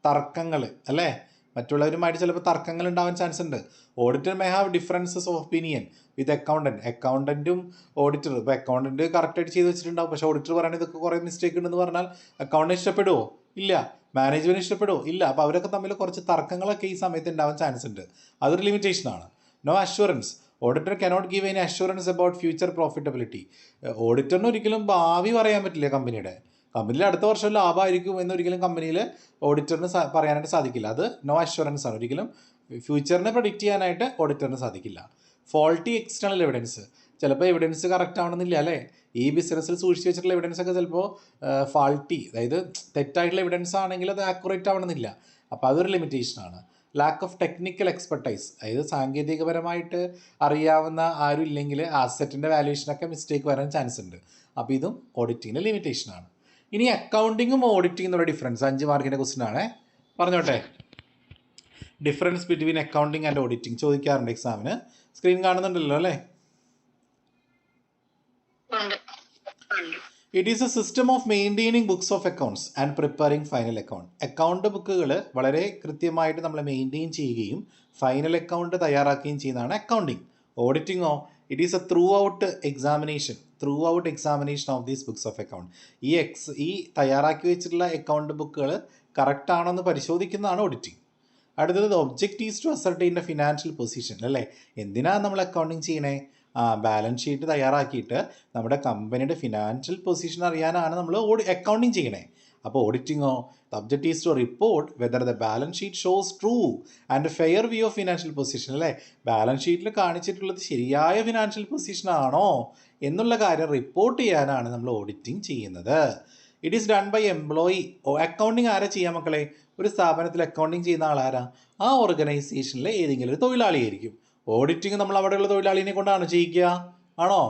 തർക്കങ്ങൾ അല്ലേ? മറ്റുള്ളവരുമായിട്ട് ചിലപ്പോൾ തർക്കങ്ങൾ ഉണ്ടാവാൻ ചാൻസ് ഉണ്ട്. Auditor may have differences of opinion with accountant. അക്കൗണ്ടൻറ്റും ഓഡിറ്റർ, ഇപ്പോൾ അക്കൗണ്ടൻറ്റ് കറക്റ്റായിട്ട് ചെയ്ത് വെച്ചിട്ടുണ്ടാവും, പക്ഷേ ഓഡിറ്റർ പറയുന്നത് ഇതൊക്കെ കുറേ മിസ്റ്റേക്ക് ഉണ്ടെന്ന് പറഞ്ഞാൽ അക്കൗണ്ടൻറ്റ് ഇഷ്ടപ്പെടുമോ? ഇല്ല. മാനേജ്മെൻറ്റ് ഇഷ്ടപ്പെടുമോ? ഇല്ല. അപ്പോൾ അവരൊക്കെ തമ്മിൽ കുറച്ച് തർക്കങ്ങളൊക്കെ ഈ സമയത്ത് ഉണ്ടാവാൻ ചാൻസ് ഉണ്ട്. അതൊരു ലിമിറ്റേഷനാണ്. No assurance. Auditor cannot give any assurance about future profitability. ഓഡിറ്ററിന് ഒരിക്കലും ഭാവി പറയാൻ പറ്റില്ല. കമ്പനിയിൽ അടുത്ത വർഷം ലാഭമായിരിക്കും എന്നൊരിക്കലും കമ്പനിയിൽ ഓഡിറ്ററിന് പറയാനായിട്ട് സാധിക്കില്ല. അത് നോ അഷ്വറൻസ് ആണ്. ഒരിക്കലും ഫ്യൂച്ചറിനെ പ്രഡിക്റ്റ് ചെയ്യാനായിട്ട് ഓഡിറ്ററിന് സാധിക്കില്ല. Faulty external evidence. ചിലപ്പോൾ എവിഡൻസ് കറക്റ്റ് ആവണമെന്നില്ല അല്ലേ? ഈ ബിസിനസ്സിൽ സൂക്ഷിച്ച് വെച്ചിട്ടുള്ള എവിഡൻസ് ഒക്കെ ചിലപ്പോൾ ഫാൾട്ടി, അതായത് തെറ്റായിട്ടുള്ള എവിഡൻസ് ആണെങ്കിൽ അത് ആക്യുറേറ്റ് ആവണമെന്നില്ല. അപ്പോൾ അതൊരു ലിമിറ്റേഷനാണ്. ലാക്ക് ഓഫ് ടെക്നിക്കൽ എക്സ്പെർട്ടൈസ്, അതായത് സാങ്കേതികപരമായിട്ട് അറിയാവുന്ന ആരും ഇല്ലെങ്കിൽ ആസെറ്റിൻ്റെ വാല്യൂഷനൊക്കെ മിസ്റ്റേക്ക് വരാൻ ചാൻസ് ഉണ്ട്. അപ്പോൾ ഇതും ഓഡിറ്റിങ്ങിൻ്റെ ലിമിറ്റേഷനാണ്. ഇനി അക്കൗണ്ടിങ്ങും ഓഡിറ്റിങ്ങും എന്നുള്ള ഡിഫറൻസ് 5 മാർക്കിൻ്റെ ക്വസ്റ്റ്യൻ ആണ്. പറഞ്ഞോട്ടെ. Difference between accounting and auditing ചോദിക്കാറുണ്ട് എക്സാമിന്. സ്ക്രീൻ കാണുന്നുണ്ടല്ലോ അല്ലേ? It is A system of maintaining books of accounts and preparing final account. Account ബുക്കുകൾ വളരെ കൃത്യമായിട്ട് നമ്മൾ മെയിൻറ്റെയിൻ ചെയ്യുകയും ഫൈനൽ അക്കൗണ്ട് തയ്യാറാക്കുകയും ചെയ്യുന്നതാണ് അക്കൗണ്ടിങ്. ഓഡിറ്റിങ്ങോ, it is a throughout examination of these books of account. ഈ തയ്യാറാക്കി വെച്ചിട്ടുള്ള അക്കൗണ്ട് ബുക്കുകൾ കറക്റ്റ് ആണോ എന്ന് പരിശോധിക്കുന്നതാണ് ഓഡിറ്റിംഗ്. അടുത്തത് objectives to ascertain the financial position അല്ലേ? എന്തിനാണ് നമ്മൾ അക്കൗണ്ടിങ് ചെയ്യണേ? ബാലൻസ് ഷീറ്റ് തയ്യാറാക്കിയിട്ട് നമ്മുടെ കമ്പനിയുടെ ഫിനാൻഷ്യൽ പൊസിഷൻ അറിയാനാണ് നമ്മൾ അക്കൗണ്ടിങ് ചെയ്യണേ. അപ്പോൾ ഓഡിറ്റിങ്ങോ, the objectives to report whether the balance sheet shows true and fair view of financial position അല്ലേ? ബാലൻസ് ഷീറ്റിൽ കാണിച്ചിട്ടുള്ളത് ശരിയായ ഫിനാൻഷ്യൽ പൊസിഷൻ ആണോ എന്നുള്ള കാര്യം റിപ്പോർട്ട് ചെയ്യാനാണ് നമ്മൾ ഓഡിറ്റിംഗ് ചെയ്യുന്നത്. It is done by employee. അക്കൗണ്ടിങ് ആരാ ചെയ്യാം മക്കളെ? ഒരു സ്ഥാപനത്തിൽ അക്കൗണ്ടിങ് ചെയ്യുന്ന ആളാരാ? ആ ഓർഗനൈസേഷനിലെ ഏതെങ്കിലും ഒരു തൊഴിലാളിയായിരിക്കും. ഓഡിറ്റിംഗ് നമ്മൾ അവിടെയുള്ള തൊഴിലാളിനെ കൊണ്ടാണ് ചെയ്യിക്കുക? ആണോ?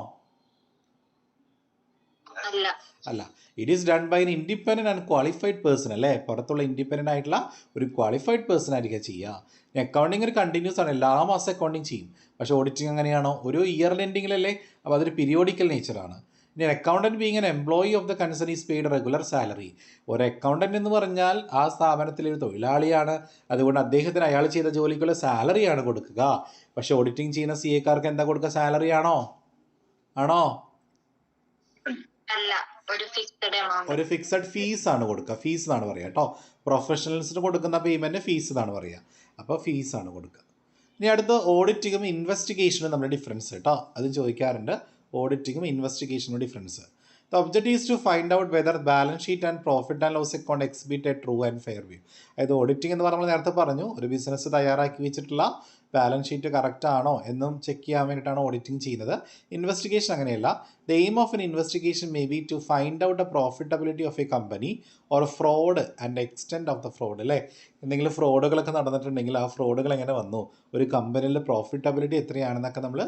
അല്ല. It is done by an independent and qualified person അല്ലേ? പുറത്തുള്ള ഇൻഡിപെൻഡൻ്റ് ആയിട്ടുള്ള ഒരു ക്വാളിഫൈഡ് പേഴ്സൺ ആയിരിക്കും ചെയ്യുക. അക്കൗണ്ടിങ് ഒരു കണ്ടിന്യൂസ് ആണ്, എല്ലാ മാസം അക്കൗണ്ടിങ് ചെയ്യും. പക്ഷേ ഓഡിറ്റിംഗ് അങ്ങനെയാണോ? ഒരു ഇയർ എൻഡിങ്ങിലല്ലേ? അപ്പോൾ അതൊരു പീരിയോഡിക്കൽ നേച്ചറാണ്. ഇനി accountant being N employee of the concern is paid regular salary. ഒരു അക്കൗണ്ടൻറ്റ് എന്ന് പറഞ്ഞാൽ ആ സ്ഥാപനത്തിലെ ഒരു തൊഴിലാളിയാണ്. അതുകൊണ്ട് അദ്ദേഹത്തിന് അയാൾ ചെയ്ത ജോലിക്കുള്ള സാലറിയാണ് കൊടുക്കുക. പക്ഷെ ഓഡിറ്റിംഗ് ചെയ്യുന്ന CA-കാർക്ക് എന്താ കൊടുക്കുക? സാലറി ആണോ? ഒരു ഫിക്സഡ് ഫീസ് ആണ് കൊടുക്കുക. ഫീസ് എന്നാണ് പറയുക കേട്ടോ. പ്രൊഫഷണൽസിന് കൊടുക്കുന്ന പേയ്മെൻറ്റ് ഫീസ് എന്നാണ് പറയുക. അപ്പോൾ ഫീസാണ് കൊടുക്കുക. ഇനി അടുത്ത ഓഡിറ്റിങ്ങും ഇൻവെസ്റ്റിഗേഷനും നമ്മുടെ ഡിഫറൻസ് കേട്ടോ. അത് ചോദിക്കാറുണ്ട്. ഓഡിറ്റിങ്ങും ഇൻവെസ്റ്റിഗേഷനും difference. The objective is to find out whether balance sheet and profit and loss account exhibit a true and fair view. അതായത് ഓഡിറ്റിംഗ് എന്ന് പറഞ്ഞാൽ നേരത്തെ പറഞ്ഞു, ഒരു ബിസിനസ് തയ്യാറാക്കി വെച്ചിട്ടുള്ള ബാലൻസ് ഷീറ്റ് കറക്റ്റ് ആണോ എന്നും ചെക്ക് ചെയ്യാൻ വേണ്ടിയിട്ടാണ് ഓഡിറ്റിംഗ് ചെയ്യുന്നത്. ഇൻവെസ്റ്റിഗേഷൻ അങ്ങനെയല്ല. The aim of an investigation may be to find out a profitability of a company or fraud and extent of the fraud അല്ലേ? എന്തെങ്കിലും ഫ്രോഡുകളൊക്കെ നടന്നിട്ടുണ്ടെങ്കിൽ ആ ഫ്രോഡുകൾ എങ്ങനെ വന്നു, ഒരു കമ്പനിയിൽ പ്രോഫിറ്റബിലിറ്റി എത്രയാണെന്നൊക്കെ നമ്മൾ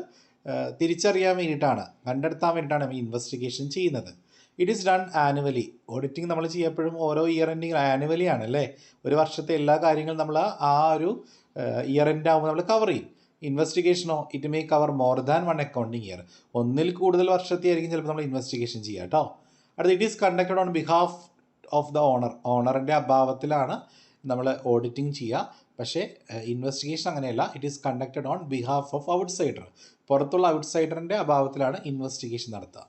തിരിച്ചറിയാൻ വേണ്ടിയിട്ടാണ്, കണ്ടെത്താൻ വേണ്ടിയിട്ടാണ് ഈ ഇൻവെസ്റ്റിഗേഷൻ ചെയ്യുന്നത്. It is done annually. Auditing നമ്മൾ ചെയ്യപ്പോഴും ഓരോ ഇയർ എൻഡിങ് ആനുവലി ആണ് അല്ലേ? ഒരു വർഷത്തെ എല്ലാ കാര്യങ്ങളും നമ്മൾ ആ ഒരു ഇയർ എൻഡ് ആകുമ്പോൾ നമ്മൾ കവർ ചെയ്യും. ഇൻവെസ്റ്റിഗേഷനോ, it may cover more than one accounting year. ഒന്നിൽ കൂടുതൽ വർഷത്തെ ആയിരിക്കും ചിലപ്പോൾ നമ്മൾ ഇൻവെസ്റ്റിഗേഷൻ ചെയ്യുക കേട്ടോ. അടുത്ത it is conducted on behalf of the owner. ഓണറിൻ്റെ അഭാവത്തിലാണ് നമ്മൾ ഓഡിറ്റിംഗ് ചെയ്യുക. പക്ഷേ ഇൻവെസ്റ്റിഗേഷൻ അങ്ങനെയല്ല. It is conducted on behalf of outsider. പുറത്തുള്ള ഔട്ട്സൈഡറിൻ്റെ അഭാവത്തിലാണ് ഇൻവെസ്റ്റിഗേഷൻ നടത്തുക.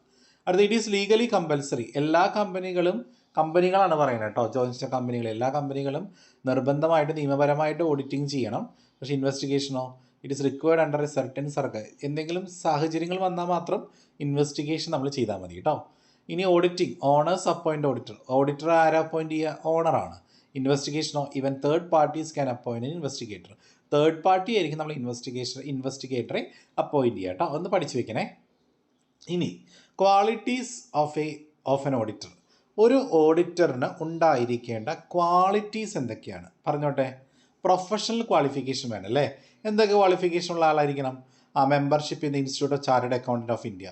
അടുത്ത ഇറ്റ് ഈസ് ലീഗലി കമ്പൽസറി. എല്ലാ കമ്പനികളാണ് പറയുന്നത് കേട്ടോ. ജോയിൻറ്റ് കമ്പനികൾ, എല്ലാ കമ്പനികളും നിർബന്ധമായിട്ട് നിയമപരമായിട്ട് ഓഡിറ്റിംഗ് ചെയ്യണം. പക്ഷേ ഇൻവെസ്റ്റിഗേഷനോ, it is required under a certain എന്തെങ്കിലും സാഹചര്യങ്ങൾ വന്നാൽ മാത്രം ഇൻവെസ്റ്റിഗേഷൻ നമ്മൾ ചെയ്താൽ മതി കേട്ടോ. ഇനി auditing, owners appoint auditor. Auditor ആരാ അപ്പോയിൻറ്റ് ചെയ്യുക? ഓണറാണ്. ഇൻവെസ്റ്റിഗേഷനോ, even third parties can appoint an investigator. Third party ആയിരിക്കും നമ്മൾ ഇൻവെസ്റ്റിഗേറ്ററെ അപ്പോയിൻറ്റ് ചെയ്യുക കേട്ടോ. ഒന്ന് പഠിച്ചു വെക്കണേ. ഇനി ക്വാളിറ്റീസ് ഓഫ് എൻ ഓഡിറ്റർ. ഒരു ഓഡിറ്ററിന് ഉണ്ടായിരിക്കേണ്ട ക്വാളിറ്റീസ് എന്തൊക്കെയാണ് പറഞ്ഞോട്ടെ. പ്രൊഫഷണൽ ക്വാളിഫിക്കേഷൻ വേണം അല്ലേ? എന്തൊക്കെ ക്വാളിഫിക്കേഷൻ ഉള്ള ആളായിരിക്കണം? Membership in the institute of chartered accountant of India.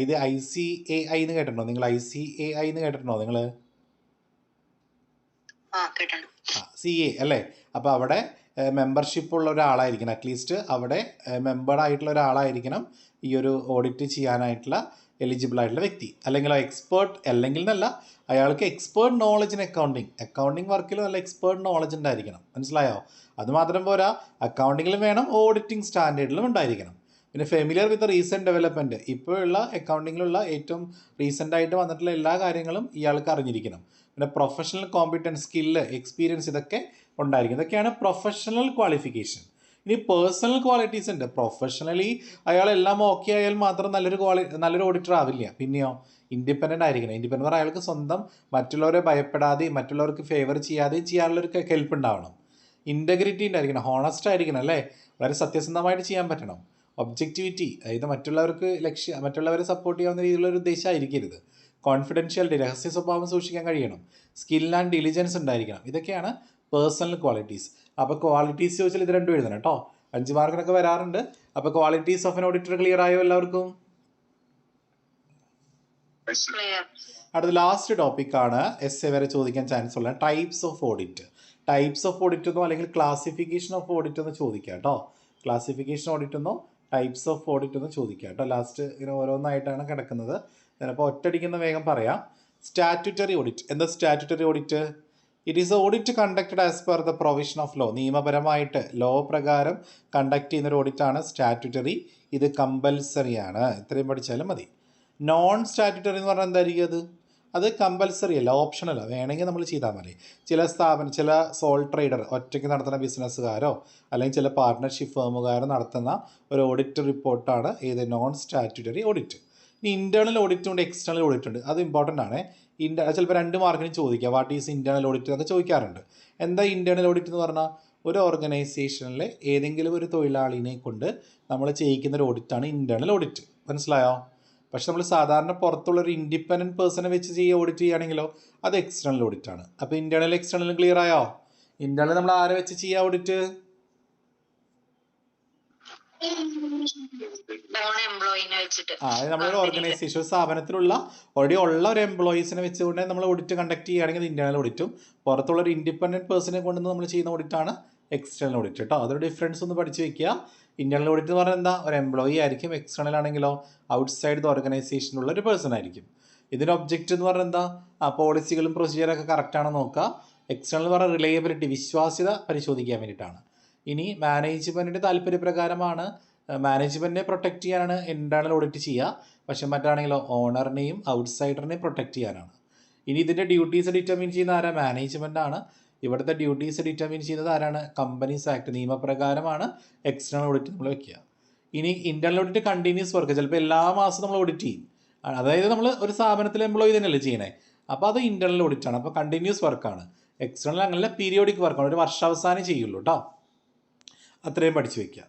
ഇത് ICAI എന്ന് കേട്ടിട്ടുണ്ടോ നിങ്ങൾ? ICAI എന്ന് കേട്ടിട്ടുണ്ടോ നിങ്ങൾ? CA അല്ലേ? അപ്പോൾ അവിടെ മെമ്പർഷിപ്പ് ഉള്ള ഒരാളായിരിക്കണം. അറ്റ്ലീസ്റ്റ് അവിടെ മെമ്പറായിട്ടുള്ള ഒരാളായിരിക്കണം ഈ ഒരു ഓഡിറ്റ് ചെയ്യാനായിട്ടുള്ള എലിജിബിൾ ആയിട്ടുള്ള വ്യക്തി. അല്ലെങ്കിൽ എക്സ്പേർട്ട്, അല്ലെങ്കിൽ എന്നല്ല, അയാൾക്ക് എക്സ്പേർട്ട് നോളജ് ഇൻ അക്കൗണ്ടിങ് വർക്കിൽ നല്ല എക്സ്പേർട്ട് നോളജ് ഉണ്ടായിരിക്കണം. മനസ്സിലായോ? അതുമാത്രം പോരാ, അക്കൗണ്ടിങ്ങിലും വേണം, ഓഡിറ്റിംഗ് സ്റ്റാൻഡേർഡിലും ഉണ്ടായിരിക്കണം. പിന്നെ ഫെമിലിയർ വിത്ത് റീസെൻറ്റ് ഡെവലപ്മെൻറ്റ്, ഇപ്പോഴുള്ള അക്കൗണ്ടിങ്ങിലുള്ള ഏറ്റവും റീസെൻ്റായിട്ട് വന്നിട്ടുള്ള എല്ലാ കാര്യങ്ങളും ഇയാൾക്ക് അറിഞ്ഞിരിക്കണം. പിന്നെ പ്രൊഫഷണൽ കോമ്പിറ്റൻസ്, സ്കില്ല്, എക്സ്പീരിയൻസ് ഇതൊക്കെ ഉണ്ടായിരിക്കും. ഇതൊക്കെയാണ് പ്രൊഫഷണൽ ക്വാളിഫിക്കേഷൻ. ഇനി പേഴ്സണൽ ക്വാളിറ്റീസ് ഉണ്ട്. പ്രൊഫഷണലി അയാളെല്ലാം ഓക്കെ ആയാൽ മാത്രം നല്ലൊരു ഓഡിറ്റർ ആവില്ല. പിന്നെയോ ഇൻഡിപെൻഡൻ്റ് ആയിരിക്കണം. ഇൻഡിപെൻഡൻ്റ് പറഞ്ഞാൽ അയാൾക്ക് സ്വന്തം മറ്റുള്ളവരെ ഭയപ്പെടാതെയും മറ്റുള്ളവർക്ക് ഫേവർ ചെയ്യാതെയും ചെയ്യാനുള്ളൊരു ഹെൽപ്പ് ഉണ്ടാവണം. ഇൻറ്റഗ്രിറ്റി ഉണ്ടായിരിക്കണം, ഹോണസ്റ്റ് ആയിരിക്കണം അല്ലേ? വളരെ സത്യസന്ധമായിട്ട് ചെയ്യാൻ പറ്റണം. ഒബ്ജക്റ്റിവിറ്റി, അതായത് മറ്റുള്ളവരെ സപ്പോർട്ട് ചെയ്യാവുന്ന രീതിയിലുള്ള ഒരു ഉദ്ദേശമായിരിക്കരുത്. കോൺഫിഡൻഷ്യാലിറ്റി, രഹസ്യ സ്വഭാവം സൂക്ഷിക്കാൻ കഴിയണം. സ്കിൽ ആൻഡ് ഡിലിജൻസ് ഉണ്ടായിരിക്കണം. ഇതൊക്കെയാണ് പേഴ്സണൽ ക്വാളിറ്റീസ്. അപ്പോൾ ക്വാളിറ്റീസ് ചോദിച്ചാൽ ഇത് രണ്ടും എഴുതണം കേട്ടോ. 5 മാർക്കിനൊക്കെ വരാറുണ്ട്. അപ്പോൾ qualities of N auditor clear ആയോ എല്ലാവർക്കും? അടുത്ത ലാസ്റ്റ് ടോപ്പിക്കാണ് എസ്എ വരെ ചോദിക്കാൻ ചാൻസ് ഉള്ള types of audit. Types of audit എന്നോ അല്ലെങ്കിൽ ക്ലാസിഫിക്കേഷൻ ഓഫ് ഓഡിറ്റ് എന്ന് ചോദിക്കാം കേട്ടോ. ക്ലാസിഫിക്കേഷൻ ഓഡിറ്റ് എന്നോ ടൈപ്സ് ഓഫ് ഓഡിറ്റ് എന്ന് ചോദിക്കാം കേട്ടോ. ലാസ്റ്റ് ഇങ്ങനെ ഓരോന്നായിട്ടാണ് കിടക്കുന്നത്. ചിലപ്പോൾ ഒറ്റയടിക്കുന്ന വേഗം പറയാം. Statutory audit. എന്താ statutory audit? It is audit conducted as per the provision of law. നിയമപരമായിട്ട് ലോ പ്രകാരം കണ്ടക്ട് ചെയ്യുന്നൊരു ഓഡിറ്റാണ് സ്റ്റാറ്റ്യൂട്ടറി. ഇത് കമ്പൽസറി ആണ്. ഇത്രയും പഠിച്ചാലും മതി. നോൺ സ്റ്റാറ്റ്യൂട്ടറി എന്ന് പറഞ്ഞാൽ എന്തായിരിക്കും? അത് കമ്പൽസറി അല്ല, ഓപ്ഷനല്ല, വേണമെങ്കിൽ നമ്മൾ ചെയ്താൽ മതി. ചില സോൾ ട്രേഡർ, ഒറ്റയ്ക്ക് നടത്തുന്ന ബിസിനസ്സുകാരോ അല്ലെങ്കിൽ ചില പാർട്ട്ണർഷിപ്പ് ഫേമുകാരോ നടത്തുന്ന ഒരു ഓഡിറ്റ് റിപ്പോർട്ടാണ് ഏത് നോൺ സ്റ്റാറ്റ്യൂട്ടറി ഓഡിറ്റ്. ഇനി ഇൻറ്റേർണൽ ഓഡിറ്റും ഉണ്ട്, എക്സ്റ്റേണൽ ഓഡിറ്റ് ഉണ്ട്. അത് ഇമ്പോർട്ടൻ്റ് ആണ്. ചിലപ്പോൾ 2 മാർക്കിന് ചോദിക്കുക, വാട്ട് ഈസ് ഇൻറ്റേർണൽ ഓഡിറ്റ് എന്നൊക്കെ ചോദിക്കാറുണ്ട്. എന്താ ഇൻറ്റേർണൽ ഓഡിറ്റ് എന്ന് പറഞ്ഞാൽ? ഒരു ഓർഗനൈസേഷനിലെ ഏതെങ്കിലും ഒരു തൊഴിലാളിനെ കൊണ്ട് നമ്മൾ ചെയ്യിക്കുന്ന ഒരു ഓഡിറ്റാണ് ഇൻറ്റേർണൽ ഓഡിറ്റ്. മനസ്സിലായോ? പക്ഷെ നമ്മൾ സാധാരണ പുറത്തുള്ളൊരു ഇൻഡിപെൻഡൻറ്റ് പേഴ്സണെ വെച്ച് ഓഡിറ്റ് ചെയ്യുകയാണെങ്കിലോ അത് എക്സ്റ്റേണൽ ഓഡിറ്റാണ്. അപ്പോൾ ഇൻറ്റേർണൽ എക്സ്റ്റേണലും ക്ലിയർ ആയോ? ഇൻറ്റേർണൽ നമ്മൾ ആരെ വെച്ച് ചെയ്യുക ഓഡിറ്റ്? നമ്മളൊരു ഓർഗനൈസേഷൻ, സ്ഥാപനത്തിലുള്ള ഓൾറെഡി ഉള്ള ഒരു എംപ്ലോയീസിനെ വെച്ചുകൊണ്ട് നമ്മൾ ഓഡിറ്റ് കണ്ടക്ട് ചെയ്യുകയാണെങ്കിൽ ഇൻറ്റേർണൽ ഓഡിറ്റും, പുറത്തുള്ള ഒരു ഇൻഡിപെൻഡൻറ്റ് പേഴ്സണെ കൊണ്ട് നമ്മൾ ചെയ്യുന്ന ഓഡിറ്റാണ് എക്സ്റ്റേണൽ ഓഡിറ്റ് കേട്ടോ. അതൊരു ഡിഫറൻസ് ഒന്ന് പഠിച്ചു വെക്കുക. ഇൻറ്റേർണൽ ഓഡിറ്റ് എന്ന് പറഞ്ഞാൽ എന്താ? ഒരു എംപ്ലോയി ആയിരിക്കും. എക്സ്റ്റേണൽ ആണെങ്കിലോ ഔട്ട്സൈഡ് ദ ഓർഗനൈസേഷനുള്ള ഒരു പേഴ്സൺ ആയിരിക്കും. ഇതിന് ഒബ്ജക്റ്റ് എന്ന് പറഞ്ഞാൽ എന്താ? പോളിസികളും പ്രൊസീജിയറൊക്കെ കറക്റ്റാണോ നോക്കുക. എക്സ്റ്റേണൽ എന്ന് പറഞ്ഞാൽ റിലയബിലിറ്റി, വിശ്വാസ്യത പരിശോധിക്കാൻ വേണ്ടിയിട്ടാണ്. ഇനി മാനേജ്മെൻറ്റിൻ്റെ താല്പര്യപ്രകാരമാണ്, മാനേജ്മെൻറ്റിനെ പ്രൊട്ടക്റ്റ് ചെയ്യാനാണ് ഇൻറ്റേർണൽ ഓഡിറ്റ് ചെയ്യുക. പക്ഷെ മറ്റാണെങ്കിലോ ഓണറിനെയും ഔട്ട്സൈഡറിനെയും പ്രൊട്ടക്റ്റ് ചെയ്യാനാണ്. ഇനി ഇതിൻ്റെ ഡ്യൂട്ടീസ് ഡിറ്റർമിൻ ചെയ്യുന്ന ആരാ? മാനേജ്മെൻ്റ് ആണ്. ഇവിടുത്തെ ഡ്യൂട്ടീസ് ഡിറ്റർമിൻ ചെയ്യുന്നത് ആരാണ്? കമ്പനീസ് ആക്ട് നിയമപ്രകാരമാണ് എക്സ്റ്റേണൽ ഓഡിറ്റ് നമ്മൾ വെക്കുക. ഇനി ഇൻറ്റേർണൽ ഓഡിറ്റ് കണ്ടിന്യൂസ് വർക്ക്, ചിലപ്പോൾ എല്ലാ മാസവും നമ്മൾ ഓഡിറ്റ് ചെയ്യും. അതായത് നമ്മൾ ഒരു സ്ഥാപനത്തിലെ എംപ്ലോയി തന്നെയല്ലേ ചെയ്യണേ. അപ്പോൾ അത് ഇൻറ്റേർണൽ ഓഡിറ്റാണ്. അപ്പോൾ കണ്ടിന്യൂസ് വർക്കാണ്. എക്സ്റ്റേണൽ അങ്ങനെയല്ല, പീരിയോഡിക് വർക്കാണ്. ഒരു വർഷാവസാനം ചെയ്യുള്ളൂ കേട്ടോ. അത്രയും പഠിച്ചു വയ്ക്കുക.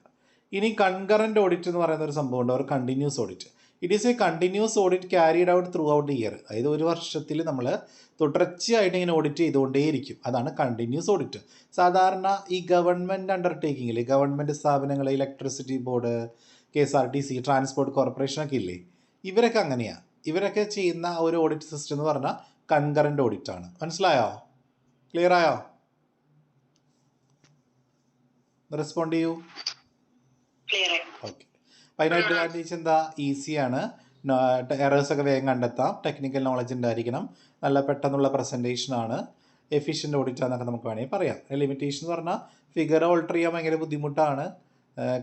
ഇനി കൺകറൻറ്റ് ഓഡിറ്റ് എന്ന് പറയുന്ന ഒരു സംഭവമുണ്ട്, ഒരു continuous audit. It is A continuous audit carried out through out the year. അതായത് ഒരു വർഷത്തിൽ നമ്മൾ തുടർച്ചയായിട്ട് ഇങ്ങനെ ഓഡിറ്റ് ചെയ്തുകൊണ്ടേയിരിക്കും. അതാണ് കണ്ടിന്യൂസ് ഓഡിറ്റ്. സാധാരണ ഈ ഗവൺമെൻറ് അണ്ടർടേക്കിങ്ങിൽ, ഗവൺമെൻറ് സ്ഥാപനങ്ങൾ, ഇലക്ട്രിസിറ്റി ബോർഡ്, KSRTC, ട്രാൻസ്പോർട്ട് കോർപ്പറേഷനൊക്കെ ഇല്ലേ, ഇവരൊക്കെ അങ്ങനെയാണ്. ഇവരൊക്കെ ചെയ്യുന്ന ഒരു ഓഡിറ്റ് സിസ്റ്റം എന്ന് പറഞ്ഞാൽ കൺകറൻറ്റ് ഓഡിറ്റാണ്. മനസ്സിലായോ? ക്ലിയർ ആയോ? റെസ്പോണ്ട് ചെയ്യൂ. ഓക്കെ. അപ്പോൾ അതിനായിട്ട് അഡ്വാൻറ്റേജ് എന്താ? ഈസിയാണ്. എറേഴ്സൊക്കെ വേഗം കണ്ടെത്താം. ടെക്നിക്കൽ നോളജ് ഉണ്ടായിരിക്കണം. നല്ല പെട്ടെന്നുള്ള പ്രസൻറ്റേഷനാണ്. എഫിഷ്യൻ്റ് ഓഡിറ്റാന്നൊക്കെ നമുക്ക് വേണമെങ്കിൽ പറയാം. ലിമിറ്റേഷൻ എന്ന് പറഞ്ഞാൽ ഫിഗർ ഓൾട്ടർ ചെയ്യാൻ ഭയങ്കര ബുദ്ധിമുട്ടാണ്.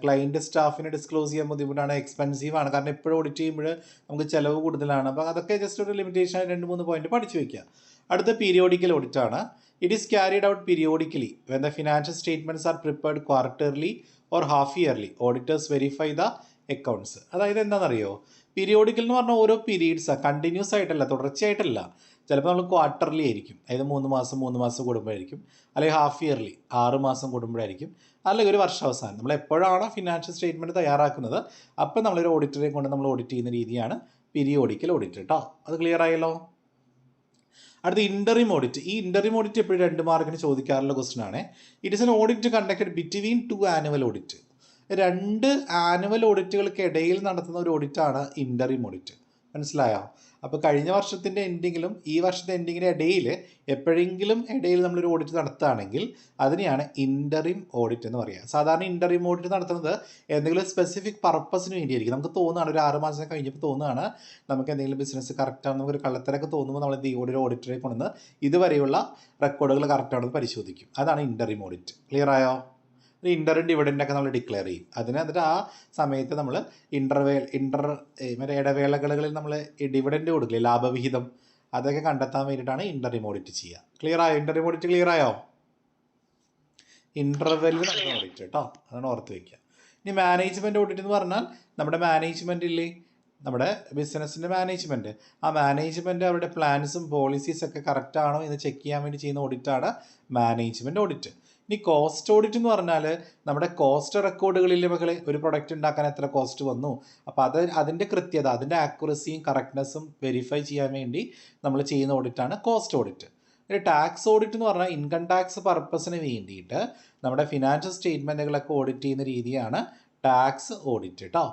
ക്ലയൻറ്റ് സ്റ്റാഫിന് ഡിസ്ക്ലോസ് ചെയ്യാൻ ബുദ്ധിമുട്ടാണ്. എക്സ്പെൻസീവാണ്. കാരണം എപ്പോഴും ഓഡിറ്റ് ചെയ്യുമ്പോൾ നമുക്ക് ചിലവ് കൂടുതലാണ്. അപ്പോൾ അതൊക്കെ ജസ്റ്റ് ഒരു ലിമിറ്റേഷൻ 2-3 പോയിന്റ് പഠിച്ചു വയ്ക്കുക. അടുത്ത പീരിയോഡിക്കൽ ഓഡിറ്റാണ്. It is carried out periodically when the financial statements are prepared quarterly or half yearly. Auditors verify the accounts. അതായത് എന്താണെന്നറിയോ? പീരിയോഡിക്കൽ എന്ന് പറഞ്ഞാൽ ഓരോ പീരീഡ്സാണ്, കണ്ടിന്യൂസ് ആയിട്ടല്ല, തുടർച്ചയായിട്ടല്ല. ചിലപ്പോൾ നമ്മൾ ക്വാർട്ടർലി ആയിരിക്കും, അതായത് 3 മാസം കൂടുമ്പോഴായിരിക്കും, അല്ലെങ്കിൽ ഹാഫ് ഇയർലി 6 മാസം കൂടുമ്പോഴായിരിക്കും, അല്ലെങ്കിൽ ഒരു വർഷാവസാനം. നമ്മൾ എപ്പോഴാണോ ഫിനാൻഷ്യൽ സ്റ്റേറ്റ്മെൻറ്റ് തയ്യാറാക്കുന്നത് അപ്പോൾ നമ്മളൊരു ഓഡിറ്ററെ കൊണ്ട് നമ്മൾ ഓഡിറ്റ് ചെയ്യുന്ന രീതിയാണ് പീരിയോഡിക്കൽ ഓഡിറ്റ് കേട്ടോ. അത് ക്ലിയർ ആയല്ലോ. അടുത്ത ഇൻ്ററിം ഓഡിറ്റ്. ഈ ഇൻ്ററിം ഓഡിറ്റ് എപ്പോഴും 2 മാർക്കിന് ചോദിക്കാറുള്ള ക്വസ്റ്റൻ ആണ്. It is an audit conducted between 2 annual audit. 2 annual ഓഡിറ്റുകൾക്ക് ഇടയിൽ നടത്തുന്ന ഒരു ഓഡിറ്റാണ് ഇൻ്ററിം ഓഡിറ്റ്. മനസ്സിലായോ? അപ്പോൾ കഴിഞ്ഞ വർഷത്തിൻ്റെ എൻഡിങ്ങിലും ഈ വർഷത്തെ എൻഡിങ്ങിൻ്റെ ഇടയിൽ എപ്പോഴെങ്കിലും ഇടയിൽ നമ്മളൊരു ഓഡിറ്റ് നടത്തുകയാണെങ്കിൽ അതിനെയാണ് ഇൻ്ററിം ഓഡിറ്റ് എന്ന് പറയുക. സാധാരണ ഇൻ്ററിം ഓഡിറ്റ് നടത്തുന്നത് എന്തെങ്കിലും സ്പെസിഫിക് പർപ്പസിന് വേണ്ടിയായിരിക്കും. നമുക്ക് തോന്നുകയാണ് ഒരു 6 മാസം കഴിഞ്ഞപ്പോൾ തോന്നുകയാണ് നമുക്ക് എന്തെങ്കിലും ബിസിനസ് കറക്റ്റാണ്, നമുക്കൊരു കള്ളത്തരൊക്കെ തോന്നുമ്പോൾ നമ്മൾ എന്ത് ചെയ്യും, ഒരു ഓഡിറ്ററെ കൊണ്ടുവന്ന് ഇതുവരെയുള്ള റെക്കോർഡുകൾ കറക്റ്റാണെന്ന് പരിശോധിക്കും. അതാണ് ഇൻ്ററിം ഓഡിറ്റ്. ക്ലിയർ ആയോ? ഒരു ഇൻ്റർ ഡിവിഡൻ്റൊക്കെ നമ്മൾ ഡിക്ലെയർ ചെയ്യും. എന്നിട്ട് ആ സമയത്ത് നമ്മൾ മറ്റേ ഇടവേളകളിൽ നമ്മൾ ഡിവിഡൻറ്റ് കൊടുക്കില്ലേ, ലാഭവിഹിതം, അതൊക്കെ കണ്ടെത്താൻ വേണ്ടിയിട്ടാണ് ഇൻ്ററിം ഓഡിറ്റ് ചെയ്യുക. ക്ലിയർ ആയോ? ഇൻ്ററിം ഓഡിറ്റ് ക്ലിയർ ആയോ? ഇൻ്റർവെല്ലിൽ നടക്കുന്ന ഓഡിറ്റ് കേട്ടോ, അതാണ് ഓർത്ത് വയ്ക്കുക. ഇനി മാനേജ്മെൻറ്റ് ഓഡിറ്റ് എന്ന് പറഞ്ഞാൽ നമ്മുടെ മാനേജ്മെൻറ്റ് ഇല്ലേ, നമ്മുടെ ബിസിനസ്സിൻ്റെ മാനേജ്മെൻറ്റ്, ആ മാനേജ്മെൻറ്റ് അവരുടെ പ്ലാൻസും പോളിസീസൊക്കെ കറക്റ്റാണോ എന്ന് ചെക്ക് ചെയ്യാൻ വേണ്ടി ചെയ്യുന്ന ഓഡിറ്റാണ് മാനേജ്മെൻറ്റ് ഓഡിറ്റ്. ഇനി കോസ്റ്റ് ഓഡിറ്റ് എന്ന് പറഞ്ഞാൽ നമ്മുടെ കോസ്റ്റ് റെക്കോർഡുകളിൽ മകളെ ഒരു പ്രൊഡക്റ്റ് ഉണ്ടാക്കാൻ എത്ര കോസ്റ്റ് വന്നു, അപ്പോൾ അതിൻ്റെ കൃത്യത, അതിൻ്റെ ആക്യുറസിയും കറക്റ്റ്നെസ്സും വെരിഫൈ ചെയ്യാൻ വേണ്ടി നമ്മൾ ചെയ്യുന്ന ഓഡിറ്റാണ് കോസ്റ്റ് ഓഡിറ്റ്. ഒരു ടാക്സ് ഓഡിറ്റ് എന്ന് പറഞ്ഞാൽ ഇൻകം ടാക്സ് പർപ്പസിന് വേണ്ടിയിട്ട് നമ്മുടെ ഫിനാൻഷ്യൽ സ്റ്റേറ്റ്മെൻറ്റുകളൊക്കെ ഓഡിറ്റ് ചെയ്യുന്ന രീതിയാണ് ടാക്സ് ഓഡിറ്റ് കേട്ടോ.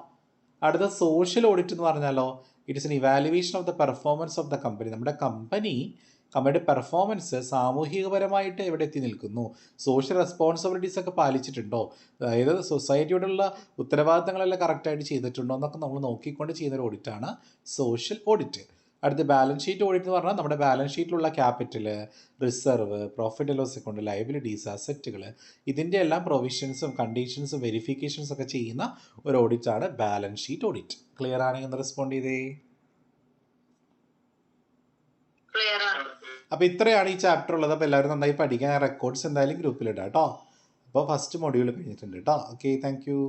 അടുത്ത സോഷ്യൽ ഓഡിറ്റ് എന്ന് പറഞ്ഞാലോ, it is N evaluation of the performance of the company. നമ്മുടെ കമ്പനിയുടെ പെർഫോമൻസ് സാമൂഹികപരമായിട്ട് എവിടെ എത്തി നിൽക്കുന്നു, സോഷ്യൽ റെസ്പോൺസിബിലിറ്റീസ് ഒക്കെ പാലിച്ചിട്ടുണ്ടോ, അതായത് സൊസൈറ്റിയോടുള്ള ഉത്തരവാദിത്തങ്ങളെല്ലാം കറക്റ്റായിട്ട് ചെയ്തിട്ടുണ്ടോ എന്നൊക്കെ നമ്മൾ നോക്കിക്കൊണ്ട് ചെയ്യുന്നൊരു ഓഡിറ്റാണ് സോഷ്യൽ ഓഡിറ്റ്. അടുത്ത ബാലൻസ് ഷീറ്റ് ഓഡിറ്റ് എന്ന് പറഞ്ഞാൽ നമ്മുടെ ബാലൻസ് ഷീറ്റിലുള്ള capital, reserve, profit and loss account, liabilities, അസറ്റുകൾ, ഇതിൻ്റെ എല്ലാം പ്രൊവിഷൻസും കണ്ടീഷൻസും വെരിഫിക്കേഷൻസ് ഒക്കെ ചെയ്യുന്ന ഒരു ഓഡിറ്റാണ് ബാലൻസ് ഷീറ്റ് ഓഡിറ്റ്. ക്ലിയർ ആണെങ്കിൽ ഒന്ന് റെസ്പോണ്ട് ചെയ്തേ. അപ്പോൾ ഇത്രയാണ് ഈ ചാപ്റ്റർ ഉള്ളത്. അപ്പോൾ എല്ലാവരും നന്നായി പഠിക്കാൻ. റെക്കോർഡ്സ് എന്തായാലും ഗ്രൂപ്പിലിടാം കേട്ടോ. അപ്പോൾ ഫസ്റ്റ് മൊഡ്യൂൾ കഴിഞ്ഞിട്ടുണ്ട് കേട്ടോ. Okay, thank you.